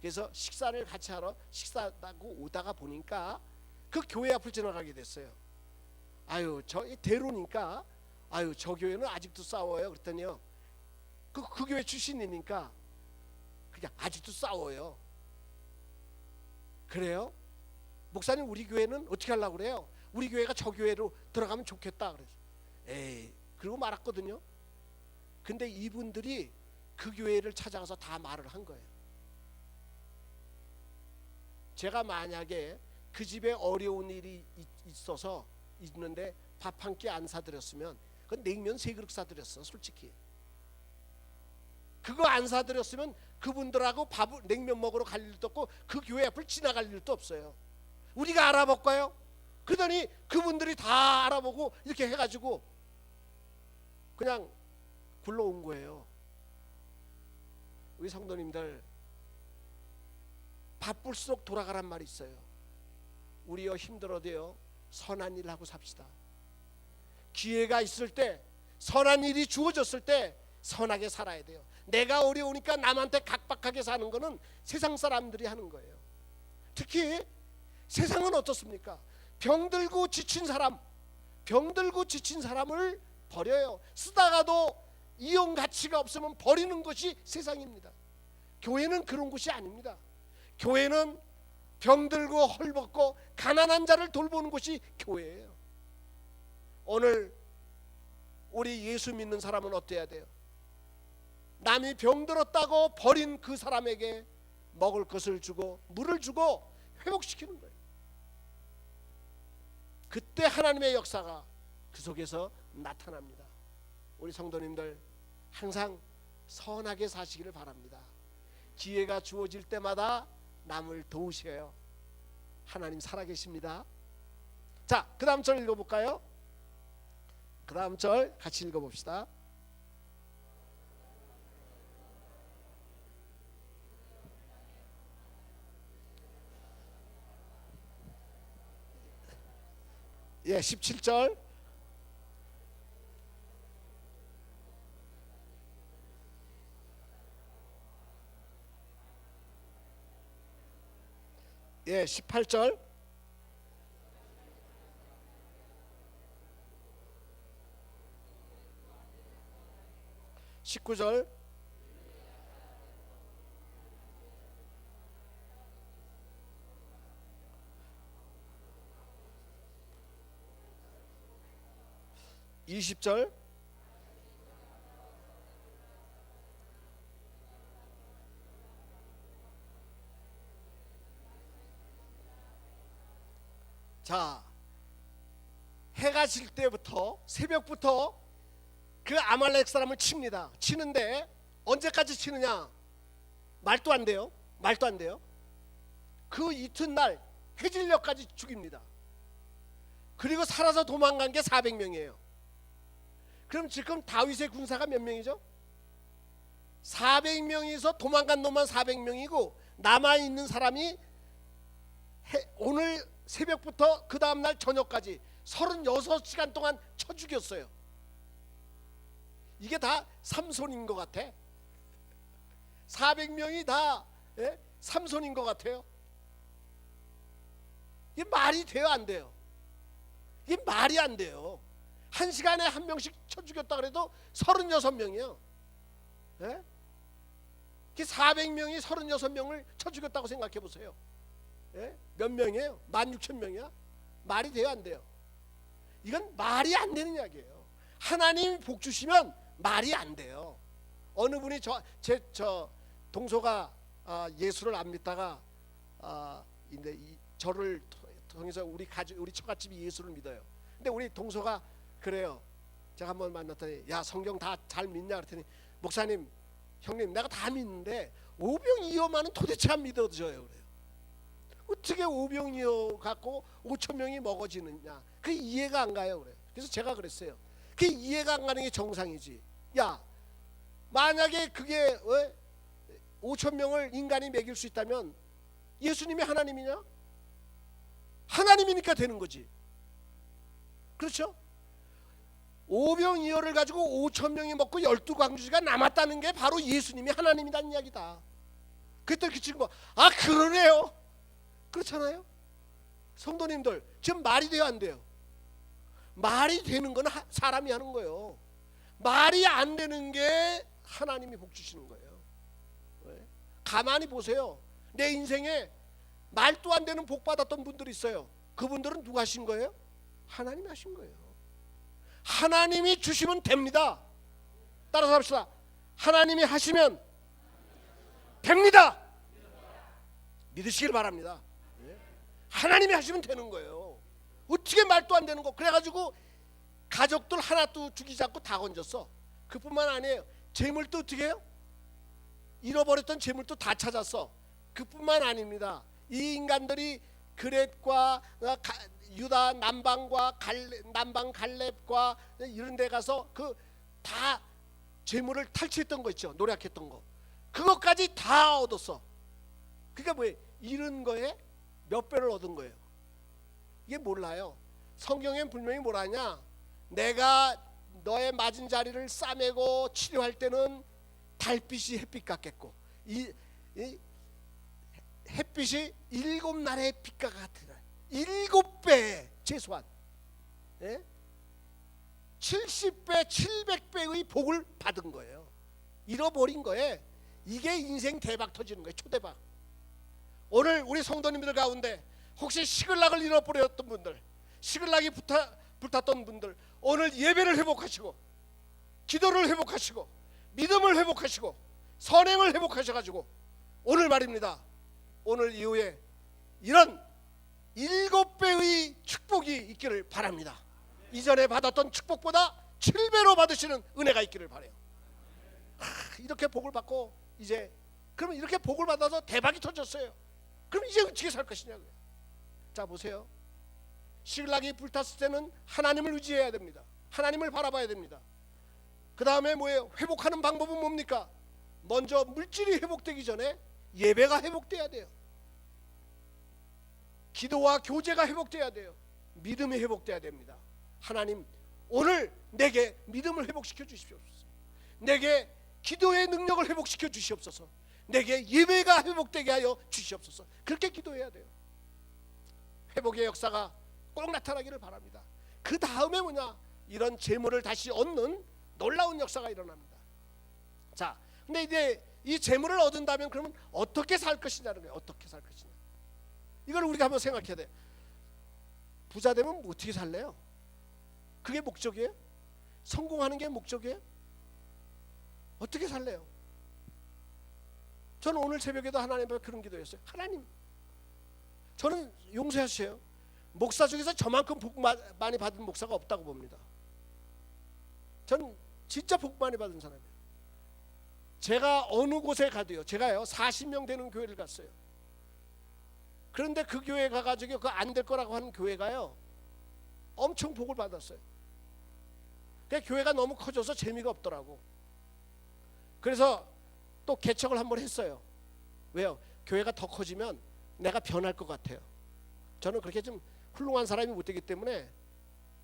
Speaker 1: 그래서 식사를 같이 하러 식사하고 오다가 보니까 그 교회 앞을 지나가게 됐어요. 아유, 저 대로니까 아유, 저 교회는 아직도 싸워요. 그랬더니요, 그 교회 출신이니까 그냥 아직도 싸워요. 그래요? 목사님, 우리 교회는 어떻게 하려고 그래요? 우리 교회가 저 교회로 들어가면 좋겠다 그래서 에이, 그러고 말았거든요. 근데 이분들이 그 교회를 찾아가서 다 말을 한 거예요. 제가 만약에 그 집에 어려운 일이 있어서 있는데 밥 한 끼 안 사드렸으면 그 냉면 3그릇 사드렸어. 솔직히 그거 안 사드렸으면 그분들하고 냉면 먹으러 갈 일도 없고 그 교회 앞을 지나갈 일도 없어요. 우리가 알아볼까요? 그러더니 그분들이 다 알아보고 이렇게 해가지고 그냥 굴러온 거예요. 우리 성도님들, 바쁠수록 돌아가란 말이 있어요. 우리요, 힘들어도요 선한 일 하고 삽시다. 기회가 있을 때, 선한 일이 주어졌을 때 선하게 살아야 돼요. 내가 어려우니까 남한테 각박하게 사는 거는 세상 사람들이 하는 거예요. 특히 세상은 어떻습니까? 병들고 지친 사람을 버려요. 쓰다가도 이용 가치가 없으면 버리는 것이 세상입니다. 교회는 그런 곳이 아닙니다. 교회는 병들고 헐벗고 가난한 자를 돌보는 곳이 교회예요. 오늘 우리 예수 믿는 사람은 어때야 돼요? 남이 병들었다고 버린 그 사람에게 먹을 것을 주고 물을 주고 회복시키는 거예요. 그때 하나님의 역사가 그 속에서 나타납니다. 우리 성도님들 항상 선하게 사시기를 바랍니다. 기회가 주어질 때마다 남을 도우셔요. 하나님 살아계십니다. 자, 그 다음 절 읽어볼까요? 그 다음 절 같이 읽어봅시다. 예, 17절. 예, 18절. 19절. (20절) 자, 해가 질 때부터 새벽부터 그 아말렉 사람을 칩니다. 치는데 언제까지 치느냐? 말도 안 돼요. 말도 안 돼요. 그 이튿날 해질녘까지 죽입니다. 그리고 살아서 도망간 게 400명이에요. 그럼 지금 다윗의 군사가 몇 명이죠? 400명이서 도망간 놈만 400명이고 남아있는 사람이 오늘 새벽부터 그 다음날 저녁까지 36시간 동안 쳐 죽였어요. 이게 다 삼손인 것 같아. 400명이 다 삼손인 것 같아요. 이게 말이 돼요, 안 돼요? 이게 말이 안 돼요. 한 시간에 한 명씩 쳐 죽였다 그래도 36명이요. 예? 400명이 36명을 쳐 죽였다고 생각해 보세요. 예? 몇 명이에요? 16,000명이야? 말이 돼요, 안 돼요? 이건 말이 안 되는 이야기예요. 하나님이 복 주시면 말이 안 돼요. 어느 분이 제 동서가 예수를 안 믿다가 저를 통해서 우리 처갓집이 예수를 믿어요. 근데 우리 동서가 그래요. 제가 한번 만났더니 야, 성경 다 잘 믿냐 그랬더니 목사님, 형님, 내가 다 믿는데 오병이어만은 도대체 안 믿어져요 그래요. 어떻게 오병이어 갖고 5,000명이 먹어지느냐, 그게 이해가 안 가요 그래요. 그래서 제가 그랬어요. 그게 이해가 안 가는 게 정상이지. 야, 만약에 그게 5,000명을 인간이 먹일 수 있다면 예수님이 하나님이냐? 하나님이니까 되는 거지. 그렇죠? 오병이어를 가지고 5,000명이 먹고 12광주지가 남았다는 게 바로 예수님이 하나님이라는 이야기다. 그때 그 친구가 그러네요. 그렇잖아요. 성도님들, 지금 말이 돼요, 안 돼요? 말이 되는 건 사람이 하는 거예요. 말이 안 되는 게 하나님이 복 주시는 거예요. 왜? 가만히 보세요. 내 인생에 말도 안 되는 복 받았던 분들이 있어요. 그분들은 누가 하신 거예요? 하나님이 하신 거예요. 하나님이 주시면 됩니다. 따라서 합시다. 하나님이 하시면 됩니다. 믿으시길 바랍니다. 하나님이 하시면 되는 거예요. 어떻게 말도 안 되는 거. 그래가지고 가족들 하나도 죽이지 않고 다 건졌어. 그뿐만 아니에요. 재물도 어떻게 해요? 잃어버렸던 재물도 다 찾았어. 그뿐만 아닙니다. 이 인간들이 그렛과 유다 남방과 남방 갈렙과 이런 데 가서 그 다 재물을 탈취했던 거 있죠. 노력했던 거. 그것까지 다 얻었어. 그러니까 뭐예요? 잃은 거에 몇 배를 얻은 거예요. 이게 몰라요. 성경엔 분명히 뭐라냐? 내가 너의 맞은 자리를 싸매고 치료할 때는 달빛이 햇빛 같겠고 이 햇빛이 7날의 빛과 같으라. 7배 최소한 70배 700배의 복을 받은 거예요. 잃어버린 거에 이게 인생 대박 터지는 거예요. 초대박. 오늘 우리 성도님들 가운데 혹시 시글락을 잃어버렸던 분들, 시글락이 불탔던 분들, 오늘 예배를 회복하시고 기도를 회복하시고 믿음을 회복하시고 선행을 회복하셔가지고 오늘 말입니다, 오늘 이후에 이런 7배의 축복이 있기를 바랍니다. 이전에 받았던 축복보다 7배로 받으시는 은혜가 있기를 바라요. 이렇게 복을 받고 이제 그러면 이렇게 복을 받아서 대박이 터졌어요. 그럼 이제 어떻게 살 것이냐고요. 자 보세요. 시글락이 불탔을 때는 하나님을 의지해야 됩니다. 하나님을 바라봐야 됩니다. 그 다음에 뭐예요? 회복하는 방법은 뭡니까? 먼저 물질이 회복되기 전에 예배가 회복돼야 돼요. 기도와 교제가 회복돼야 돼요. 믿음이 회복돼야 됩니다. 하나님 오늘 내게 믿음을 회복시켜 주십시옵소서. 내게 기도의 능력을 회복시켜 주시옵소서. 내게 예배가 회복되게 하여 주시옵소서. 그렇게 기도해야 돼요. 회복의 역사가 꼭 나타나기를 바랍니다. 그 다음에 뭐냐? 이런 재물을 다시 얻는 놀라운 역사가 일어납니다. 자, 근데 이제 이 재물을 얻은다면 그러면 어떻게 살 것이냐는 거예요. 어떻게 살 것이냐. 이걸 우리가 한번 생각해야 돼. 부자 되면 어떻게 살래요? 그게 목적이에요? 성공하는 게 목적이에요? 어떻게 살래요? 저는 오늘 새벽에도 하나님 앞에 그런 기도했어요. 하나님, 저는 용서하세요. 목사 중에서 저만큼 복 많이 받은 목사가 없다고 봅니다. 저는 진짜 복 많이 받은 사람이에요. 제가 어느 곳에 가도요, 제가요 40명 되는 교회를 갔어요. 그런데 그 교회 가가지고 그거 안 될 거라고 하는 교회가요 엄청 복을 받았어요. 그 교회가 너무 커져서 재미가 없더라고. 그래서 또 개척을 한번 했어요. 왜요? 교회가 더 커지면 내가 변할 것 같아요. 저는 그렇게 좀 훌륭한 사람이 못 되기 때문에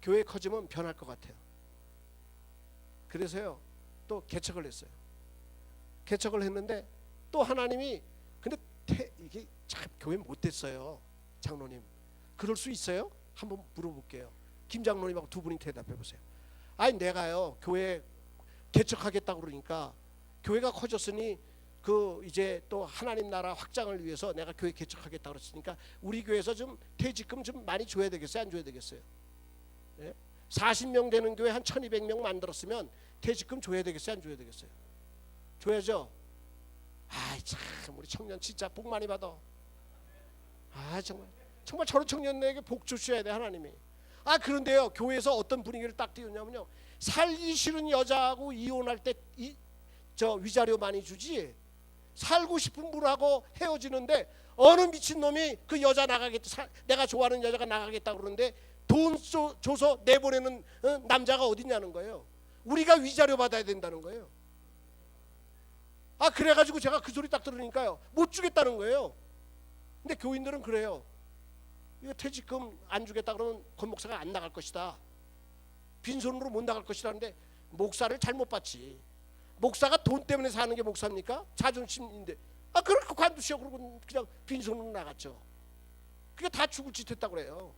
Speaker 1: 교회 커지면 변할 것 같아요. 그래서요 또 개척을 했어요. 개척을 했는데 또 하나님이 근데 이게 참 교회 못 됐어요. 장로님 그럴 수 있어요? 한번 물어볼게요. 김 장로님하고 두 분이 대답해 보세요. 아니 내가요 교회 개척하겠다고 그러니까 교회가 커졌으니 그 이제 또 하나님 나라 확장을 위해서 내가 교회 개척하겠다고 그랬으니까 우리 교회에서 좀 퇴직금 좀 많이 줘야 되겠어요? 안 줘야 되겠어요? 예? 40명 되는 교회 한 1200명 만들었으면 퇴직금 줘야 되겠어요? 안 줘야 되겠어요? 줘야죠. 아이 참 우리 청년 진짜 복 많이 받아. 아 정말 저런 청년에게 복 주셔야 돼 하나님이. 아 그런데요 교회에서 어떤 분위기를 딱 띄우냐면요, 살기 싫은 여자하고 이혼할 때 저 위자료 많이 주지, 살고 싶은 분하고 헤어지는데 어느 미친놈이 그 여자 나가겠다, 내가 좋아하는 여자가 나가겠다 그러는데 돈 줘서 내보내는 남자가 어딨냐는 거예요. 우리가 위자료 받아야 된다는 거예요. 아 그래가지고 제가 그 소리 딱 들으니까요 못 주겠다는 거예요. 근데 교인들은 그래요. 이거 퇴직금 안 주겠다 그러면 권 목사가 안 나갈 것이다, 빈손으로 못 나갈 것이라는데 목사를 잘못 봤지. 목사가 돈 때문에 사는 게 목사입니까? 자존심인데. 아 그렇게 관두시오 그러고 그냥 빈손으로 나갔죠. 그게 다 죽을 짓 했다고 그래요.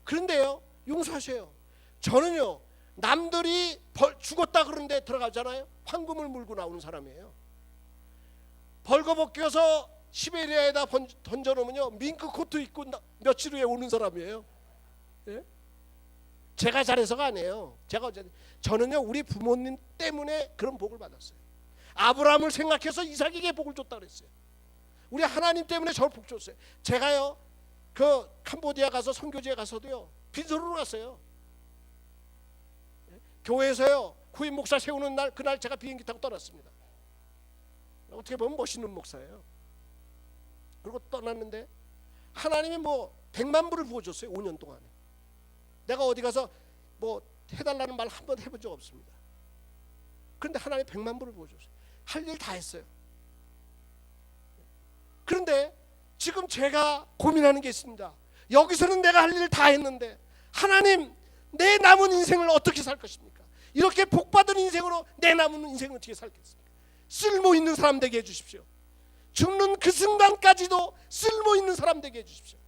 Speaker 1: 그런데요 용서하세요. 저는요 남들이 죽었다 그러는데 들어가잖아요. 황금을 물고 나오는 사람이에요. 벌거벗겨서 시베리아에다 던져놓으면요 밍크 코트 입고 며칠 후에 오는 사람이에요. 예? 제가 잘해서가 아니에요. 저는요 우리 부모님 때문에 그런 복을 받았어요. 아브라함을 생각해서 이삭에게 복을 줬다 그랬어요. 우리 하나님 때문에 저를 복 줬어요. 제가요 그 캄보디아 가서 선교지에 가서도요 빈손으로 갔어요. 교회에서요 후임 목사 세우는 날 그날 제가 비행기 타고 떠났습니다. 어떻게 보면 멋있는 목사예요. 그리고 떠났는데 하나님이 뭐 100만 불을 부어줬어요. 5년 동안에. 내가 어디 가서 뭐 해달라는 말 한 번 해본 적 없습니다. 그런데 하나님이 100만 불을 부어줬어요. 할 일 다 했어요. 그런데 지금 제가 고민하는 게 있습니다. 여기서는 내가 할 일 다 했는데 하나님 내 남은 인생을 어떻게 살 것입니까? 이렇게 복받은 인생으로 내 남은 인생을 어떻게 살겠습니까? 쓸모있는 사람 되게 해주십시오. 죽는 그 순간까지도 쓸모있는 사람 되게 해주십시오.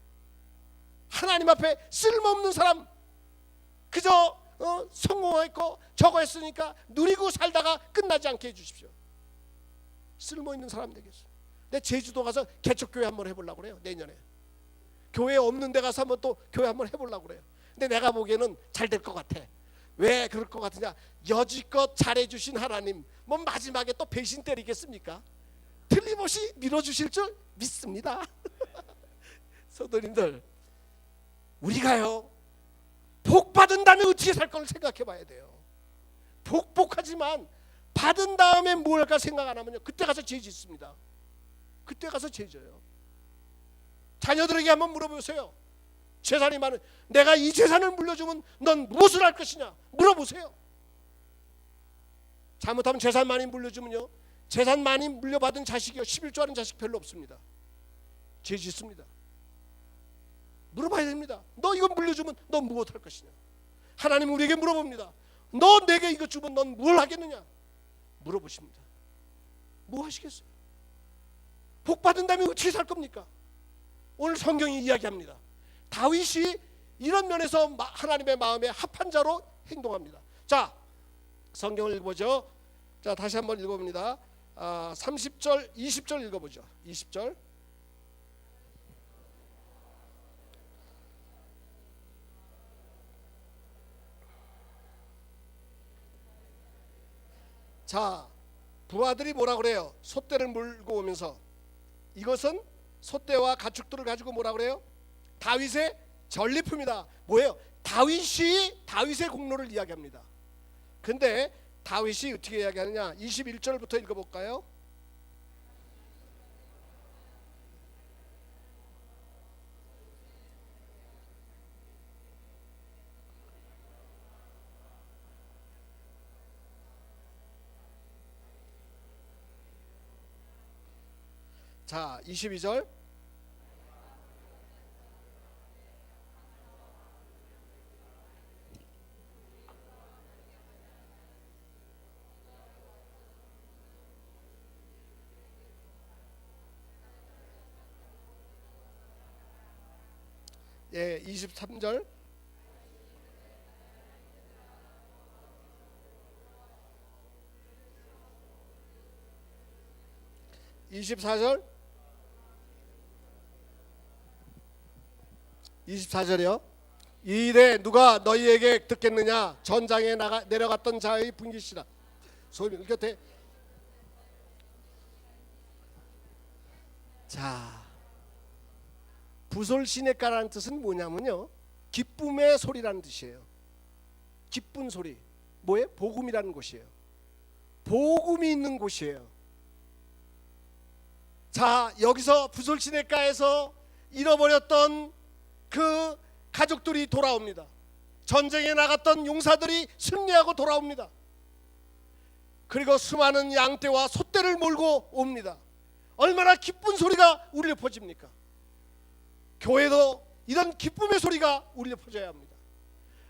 Speaker 1: 하나님 앞에 쓸모없는 사람, 그저 성공했고 저거 했으니까 누리고 살다가 끝나지 않게 해주십시오. 쓸모있는 사람 되겠어요. 내 제주도 가서 개척교회 한번 해보려고 그래요. 내년에 교회 없는 데 가서 한번 또 교회 한번 해보려고 그래요. 근데 내가 보기에는 잘 될 것 같아. 왜 그럴 것 같으냐? 여지껏 잘해주신 하나님 뭐 마지막에 또 배신 때리겠습니까? 틀림없이 밀어주실 줄 믿습니다. 성도님들, 우리가요 복 받은 다음에 어떻게 살 걸 생각해 봐야 돼요. 복하지만 받은 다음에 뭘 할까 생각 안 하면요 그때 가서 죄 짓습니다. 그때 가서 죄 져요. 자녀들에게 한번 물어보세요. 재산이 많은 내가 이 재산을 물려주면 넌 무엇을 할 것이냐 물어보세요. 잘못하면 재산 많이 물려주면요 재산 많이 물려받은 자식이요 11조 하는 자식 별로 없습니다. 죄 짓습니다. 물어봐야 됩니다. 너 이거 물려주면 너 무엇 할 것이냐. 하나님 우리에게 물어봅니다. 너 내게 이거 주면 넌 뭘 하겠느냐 물어보십니다. 뭐 하시겠어요? 복 받은 다음에 어떻게 살 겁니까? 오늘 성경이 이야기합니다. 다윗이 이런 면에서 하나님의 마음에 합한 자로 행동합니다. 자, 성경을 읽어보죠. 자, 다시 한번 읽어봅니다. 30절 20절 읽어보죠. 20절. 자, 부하들이 뭐라 그래요? 솥대를 물고 오면서 이것은 솥대와 가축들을 가지고 뭐라 그래요? 다윗의 전리품이다. 뭐예요? 다윗의 공로를 이야기합니다. 근데 다윗이 어떻게 이야기하느냐? 21절부터 읽어볼까요? 자, 22절. 예, 23절. 24절. 24절이요. 이 일에 누가 너희에게 듣겠느냐? 전장에 내려갔던 자의 분깃이라. 소위 곁에. 자, 부솔시내가라는 뜻은 뭐냐면요 기쁨의 소리라는 뜻이에요. 기쁜 소리. 뭐예요? 복음이라는 곳이에요. 복음이 있는 곳이에요. 자, 여기서 부솔시내가에서 잃어버렸던 그 가족들이 돌아옵니다. 전쟁에 나갔던 용사들이 승리하고 돌아옵니다. 그리고 수많은 양떼와 솥대를 몰고 옵니다. 얼마나 기쁜 소리가 울려 퍼집니까? 교회도 이런 기쁨의 소리가 울려 퍼져야 합니다.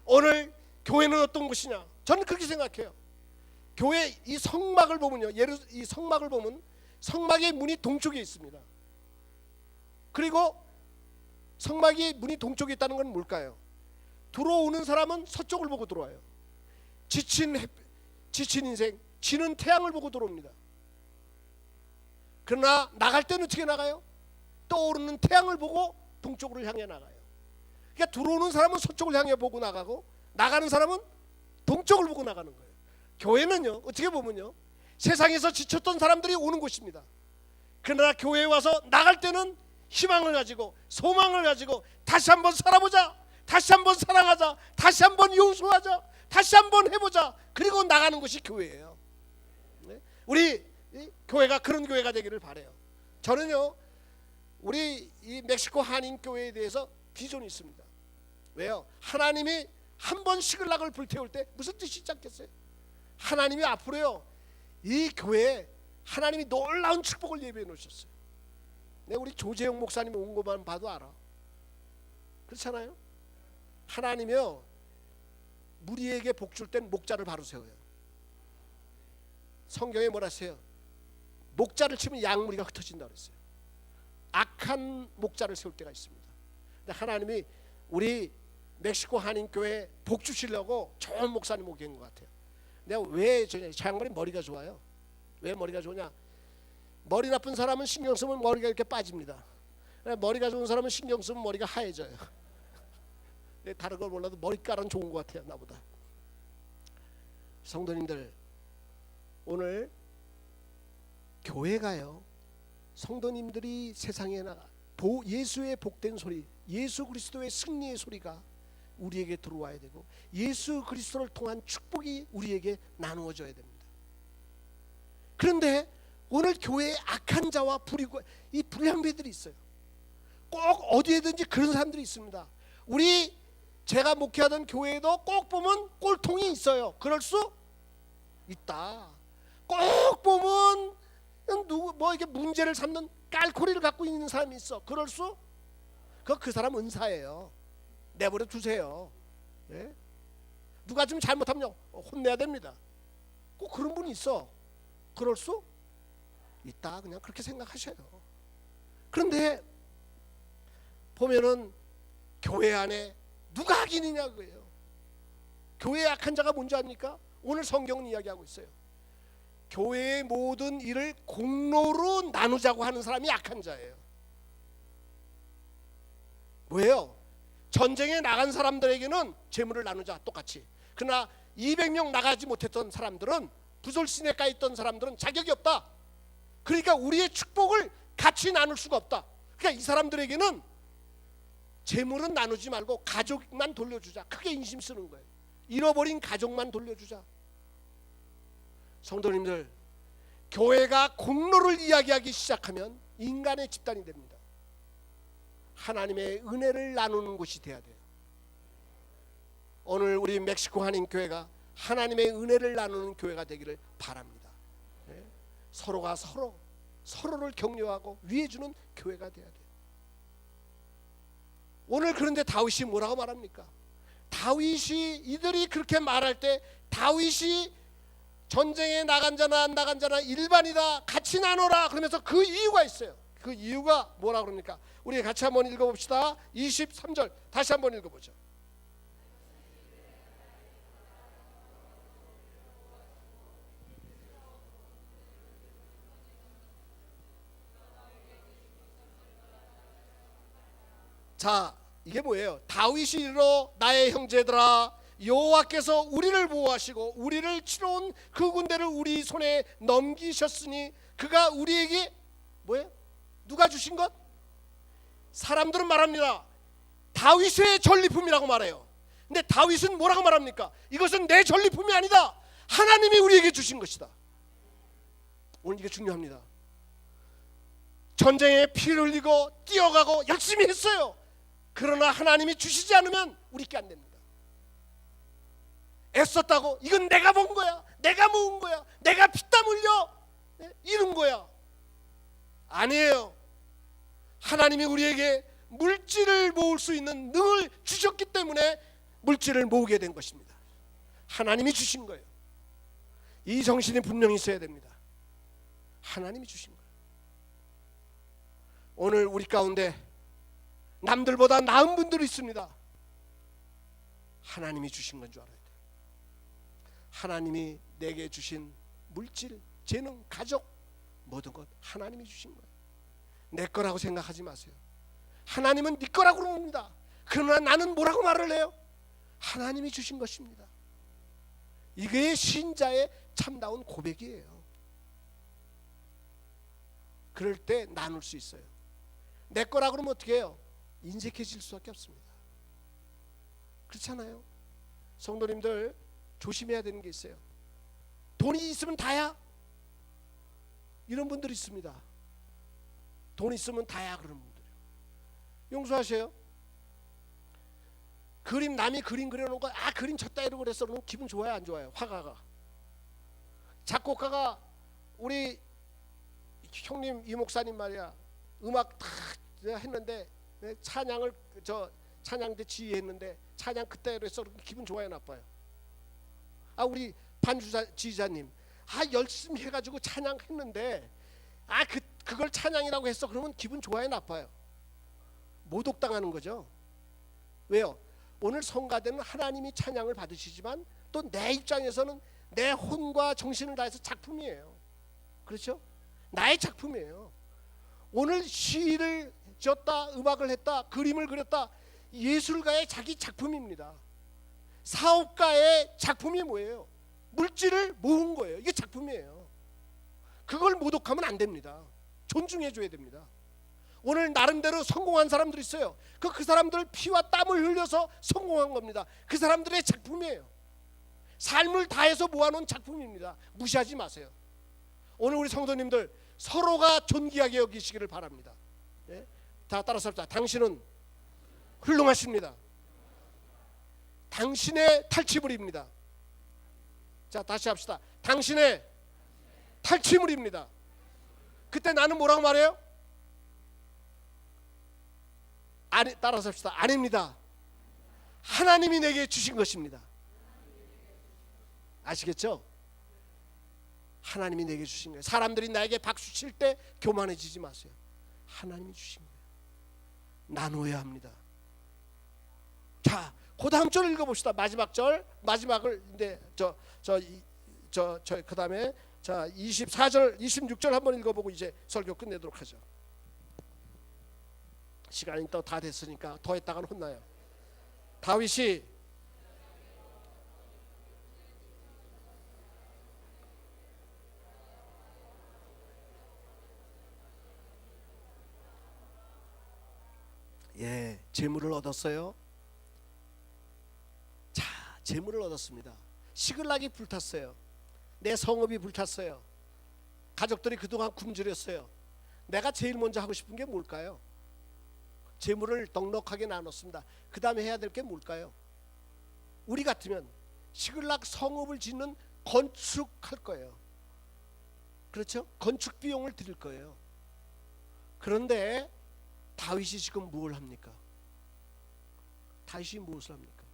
Speaker 1: 오늘 교회는 어떤 곳이냐? 저는 그렇게 생각해요. 교회 이 성막을 보면요, 이 성막을 보면 성막의 문이 동쪽에 있습니다. 그리고 성막이 문이 동쪽에 있다는 건 뭘까요? 들어오는 사람은 서쪽을 보고 들어와요. 지친 인생, 지는 태양을 보고 들어옵니다. 그러나 나갈 때는 어떻게 나가요? 떠오르는 태양을 보고 동쪽으로 향해 나가요. 그러니까 들어오는 사람은 서쪽을 향해 보고 나가고 나가는 사람은 동쪽을 보고 나가는 거예요. 교회는요 어떻게 보면요 세상에서 지쳤던 사람들이 오는 곳입니다. 그러나 교회에 와서 나갈 때는 희망을 가지고 소망을 가지고 다시 한번 살아보자, 다시 한번 사랑하자, 다시 한번 용서하자, 다시 한번 해보자. 그리고 나가는 것이 교회예요. 우리 교회가 그런 교회가 되기를 바라요. 저는요 우리 이 멕시코 한인교회에 대해서 비전이 있습니다. 왜요? 하나님이 한 번 시글락을 불태울 때 무슨 뜻이 있지 않겠어요? 하나님이 앞으로요 이 교회에 하나님이 놀라운 축복을 예비해 놓으셨어요. 우리 조재영 목사님 온 것만 봐도 알아. 그렇잖아요? 하나님이요 무리에게 복 줄 땐 목자를 바로 세워요. 성경에 뭐라 했어요? 목자를 치면 양무리가 흩어진다 그랬어요. 악한 목자를 세울 때가 있습니다. 근데 하나님이 우리 멕시코 한인교회 복 주시려고 좋은 목사님 오게 한 것 같아요. 내가 왜 저 양반이 머리가 좋아요? 왜 머리가 좋냐? 머리 나쁜 사람은 신경 쓰면 머리가 이렇게 빠집니다. 머리가 좋은 사람은 신경 쓰면 머리가 하얘져요. 다른 걸 몰라도 머리카락은 좋은 것 같아요, 나보다. 성도님들, 오늘 교회가요, 성도님들이 세상에 나가 예수의 복된 소리, 예수 그리스도의 승리의 소리가 우리에게 들어와야 되고, 예수 그리스도를 통한 축복이 우리에게 나누어져야 됩니다. 그런데 오늘 교회에 악한 자와 이 불량배들이 있어요. 꼭 어디에든지 그런 사람들이 있습니다. 제가 목회하던 교회에도 꼭 보면 꼴통이 있어요. 그럴 수 있다. 꼭 보면 이렇게 문제를 삼는 깔코리를 갖고 있는 사람이 있어. 그럴 수? 그 사람 은사예요. 내버려 두세요. 예? 누가 좀 잘못하면 혼내야 됩니다. 꼭 그런 분이 있어. 그럴 수 있다. 그냥 그렇게 생각하셔요. 그런데 보면은 교회 안에 누가 악인이냐 그거예요. 교회의 악한 자가 뭔지 압니까? 오늘 성경은 이야기하고 있어요. 교회의 모든 일을 공로로 나누자고 하는 사람이 악한 자예요. 뭐예요? 전쟁에 나간 사람들에게는 재물을 나누자, 똑같이. 그러나 200명 나가지 못했던 사람들은, 부솔시내가에 있던 사람들은 자격이 없다. 그러니까 우리의 축복을 같이 나눌 수가 없다. 그러니까 이 사람들에게는 재물은 나누지 말고 가족만 돌려주자. 크게 인심 쓰는 거예요. 잃어버린 가족만 돌려주자. 성도님들, 교회가 공로를 이야기하기 시작하면 인간의 집단이 됩니다. 하나님의 은혜를 나누는 곳이 돼야 돼요. 오늘 우리 멕시코 한인교회가 하나님의 은혜를 나누는 교회가 되기를 바랍니다. 네? 서로가 서로를 격려하고 위해주는 교회가 돼야 돼요. 오늘 그런데 다윗이 뭐라고 말합니까? 다윗이 이들이 그렇게 말할 때 다윗이 전쟁에 나간 자나 안 나간 자나 일반이다, 같이 나눠라 그러면서 그 이유가 있어요. 그 이유가 뭐라 그럽니까? 우리 같이 한번 읽어봅시다. 23절 다시 한번 읽어보죠. 자, 이게 뭐예요? 다윗이 이르러 나의 형제들아, 여호와께서 우리를 보호하시고 우리를 치러온 그 군대를 우리 손에 넘기셨으니 그가 우리에게 뭐예요? 누가 주신 것? 사람들은 말합니다. 다윗의 전리품이라고 말해요. 근데 다윗은 뭐라고 말합니까? 이것은 내 전리품이 아니다. 하나님이 우리에게 주신 것이다. 오늘 이게 중요합니다. 전쟁에 피를 흘리고 뛰어가고 열심히 했어요. 그러나 하나님이 주시지 않으면 우리께 안 됩니다. 애썼다고 이건 내가 번 거야, 내가 모은 거야, 내가 피땀 흘려 이룬 거야. 아니에요. 하나님이 우리에게 물질을 모을 수 있는 능을 주셨기 때문에 물질을 모으게 된 것입니다. 하나님이 주신 거예요. 이 정신이 분명히 있어야 됩니다. 하나님이 주신 거예요. 오늘 우리 가운데 남들보다 나은 분들이 있습니다. 하나님이 주신 건 줄 알아야 돼요. 하나님이 내게 주신 물질, 재능, 가족, 모든 것 하나님이 주신 거예요. 내 거라고 생각하지 마세요. 하나님은 네 거라고 그럽니다. 그러나 나는 뭐라고 말을 해요? 하나님이 주신 것입니다. 이게 신자의 참다운 고백이에요. 그럴 때 나눌 수 있어요. 내 거라고 그러면 어떻게 해요? 인색해질 수밖에 없습니다. 그렇잖아요. 성도님들 조심해야 되는 게 있어요. 돈이 있으면 다야? 이런 분들이 있습니다. 돈 있으면 다야 그러는 분들이요. 용서하세요. 그림 남이 그림 그려놓은 거 그림 쳤다 이러고 그랬어. 그러면 기분 좋아요 안 좋아요? 화가가. 작곡가가 우리 형님 이 목사님 말이야 음악 다 했는데 찬양을 찬양대 지휘했는데 찬양 그때로 했어. 기분 좋아요 나빠요? 우리 반주자 지휘자님 열심히 해가지고 찬양했는데 그걸 찬양이라고 했어. 그러면 기분 좋아요 나빠요? 모독당하는 거죠. 왜요? 오늘 성가대는 하나님이 찬양을 받으시지만 또 내 입장에서는 내 혼과 정신을 다해서 작품이에요. 그렇죠? 나의 작품이에요. 오늘 시를 지었다, 음악을 했다, 그림을 그렸다, 예술가의 자기 작품입니다. 사업가의 작품이 뭐예요? 물질을 모은 거예요. 이게 작품이에요. 그걸 모독하면 안 됩니다. 존중해 줘야 됩니다. 오늘 나름대로 성공한 사람들이 있어요. 그 사람들 피와 땀을 흘려서 성공한 겁니다. 그 사람들의 작품이에요. 삶을 다해서 모아놓은 작품입니다. 무시하지 마세요. 오늘 우리 성도님들 서로가 존귀하게 여기시기를 바랍니다. 예? 다 따라서 합시다. 당신은 훌륭하십니다. 당신의 탈취물입니다. 자, 다시 합시다. 당신의 탈취물입니다. 그때 나는 뭐라고 말해요? 아니, 따라서 합시다. 아닙니다. 하나님이 내게 주신 것입니다. 아시겠죠? 하나님이 내게 주신 거예요. 사람들이 나에게 박수 칠 때 교만해지지 마세요. 하나님이 주신 거예요. 나눠야 합니다. 자, 그 다음 절 읽어봅시다. 마지막 절, 마지막을 이제 그 다음에 자 24절, 26절 한번 읽어보고 이제 설교 끝내도록 하죠. 시간이 또 다 됐으니까 더 했다가는 혼나요. 다윗이 재물을 얻었어요. 자, 재물을 얻었습니다. 시글락이 불탔어요. 내 성읍이 불탔어요. 가족들이 그동안 굶주렸어요. 내가 제일 먼저 하고 싶은 게 뭘까요? 재물을 넉넉하게 나눴습니다. 그 다음에 해야 될 게 뭘까요? 우리 같으면 시글락 성읍을 짓는 건축할 거예요. 그렇죠? 건축 비용을 드릴 거예요. 그런데 다윗이 지금 뭘 합니까? 다윗이 무엇을 합니까?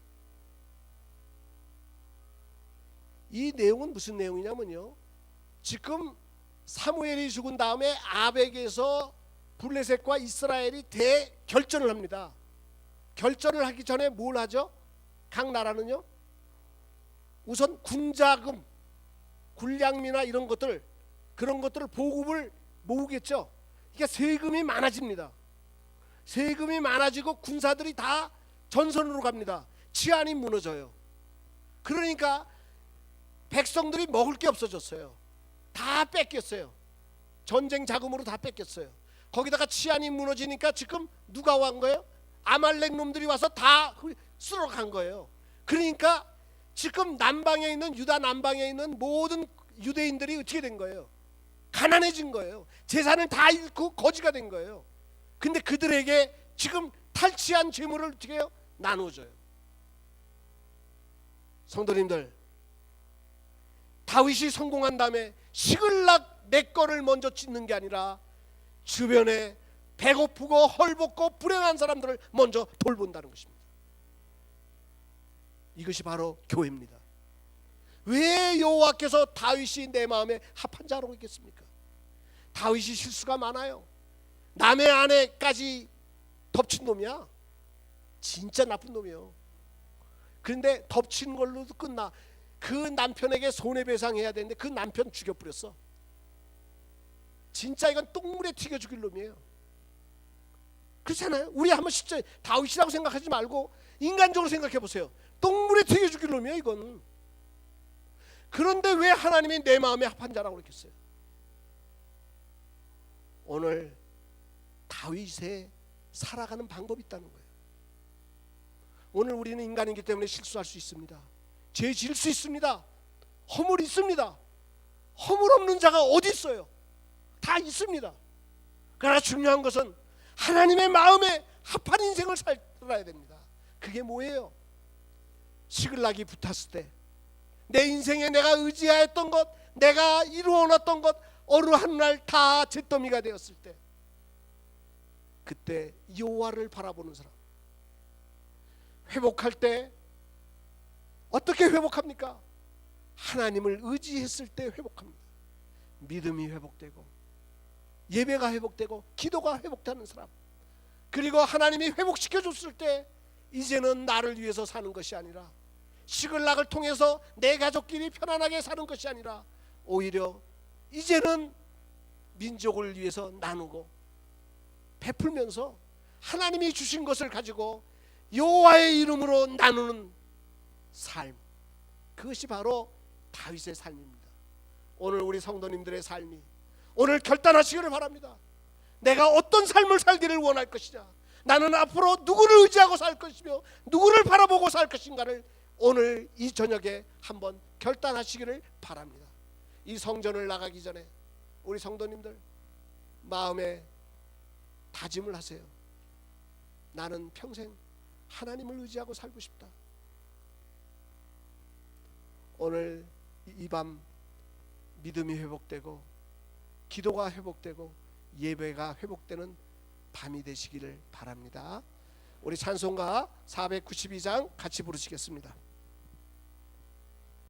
Speaker 1: 이 내용은 무슨 내용이냐면요, 지금 사무엘이 죽은 다음에 아벡에서 블레셋과 이스라엘이 대결전을 합니다. 결전을 하기 전에 뭘 하죠? 각 나라는요, 우선 군자금, 군량미나 이런 것들, 그런 것들을 보급을 모으겠죠. 그러니까 세금이 많아집니다. 세금이 많아지고 군사들이 다 전선으로 갑니다. 치안이 무너져요. 그러니까 백성들이 먹을 게 없어졌어요. 다 뺏겼어요. 전쟁 자금으로 다 뺏겼어요. 거기다가 치안이 무너지니까 지금 누가 온 거예요? 아말렉 놈들이 와서 다 쓸어간 거예요. 그러니까 지금 남방에 있는, 유다 남방에 있는 모든 유대인들이 어떻게 된 거예요? 가난해진 거예요. 재산을 다 잃고 거지가 된 거예요. 근데 그들에게 지금 탈취한 재물을 어떻게 해요? 나눠줘요. 성도님들, 다윗이 성공한 다음에 시글락 내 거를 먼저 짓는 게 아니라 주변에 배고프고 헐벗고 불행한 사람들을 먼저 돌본다는 것입니다. 이것이 바로 교회입니다. 왜 여호와께서 다윗이 내 마음에 합한 자라고 있겠습니까? 다윗이 실수가 많아요. 남의 아내까지 덮친 놈이야. 진짜 나쁜 놈이에요. 그런데 덮친 걸로도 끝나. 그 남편에게 손해배상해야 되는데 그 남편 죽여버렸어. 진짜 이건 똥물에 튀겨 죽일 놈이에요. 그렇잖아요. 우리 한번 진짜 다윗이라고 생각하지 말고 인간적으로 생각해 보세요. 똥물에 튀겨 죽일 놈이에요, 이건. 그런데 왜 하나님이 내 마음에 합한 자라고 그랬겠어요? 오늘 다윗의 살아가는 방법이 있다는 거예요. 오늘 우리는 인간이기 때문에 실수할 수 있습니다. 죄 지을 수 있습니다. 허물 있습니다. 허물 없는 자가 어디 있어요? 다 있습니다. 그러나 중요한 것은 하나님의 마음에 합한 인생을 살아야 됩니다. 그게 뭐예요? 시글락이 붙었을 때 내 인생에 내가 의지하였던 것, 내가 이루어놨던 것 어느 한날 다 잿더미가 되었을 때, 그때 여호와를 바라보는 사람, 회복할 때 어떻게 회복합니까? 하나님을 의지했을 때 회복합니다. 믿음이 회복되고 예배가 회복되고 기도가 회복되는 사람, 그리고 하나님이 회복시켜 줬을 때 이제는 나를 위해서 사는 것이 아니라 시글락을 통해서 내 가족끼리 편안하게 사는 것이 아니라 오히려 이제는 민족을 위해서 나누고 베풀면서 하나님이 주신 것을 가지고 여호와의 이름으로 나누는 삶, 그것이 바로 다윗의 삶입니다. 오늘 우리 성도님들의 삶이 오늘 결단하시기를 바랍니다. 내가 어떤 삶을 살기를 원할 것이냐, 나는 앞으로 누구를 의지하고 살 것이며 누구를 바라보고 살 것인가를 오늘 이 저녁에 한번 결단하시기를 바랍니다. 이 성전을 나가기 전에 우리 성도님들 마음에 다짐을 하세요. 나는 평생 하나님을 의지하고 살고 싶다. 오늘 이 밤 믿음이 회복되고 기도가 회복되고 예배가 회복되는 밤이 되시기를 바랍니다. 우리 찬송가 492장 같이 부르시겠습니다.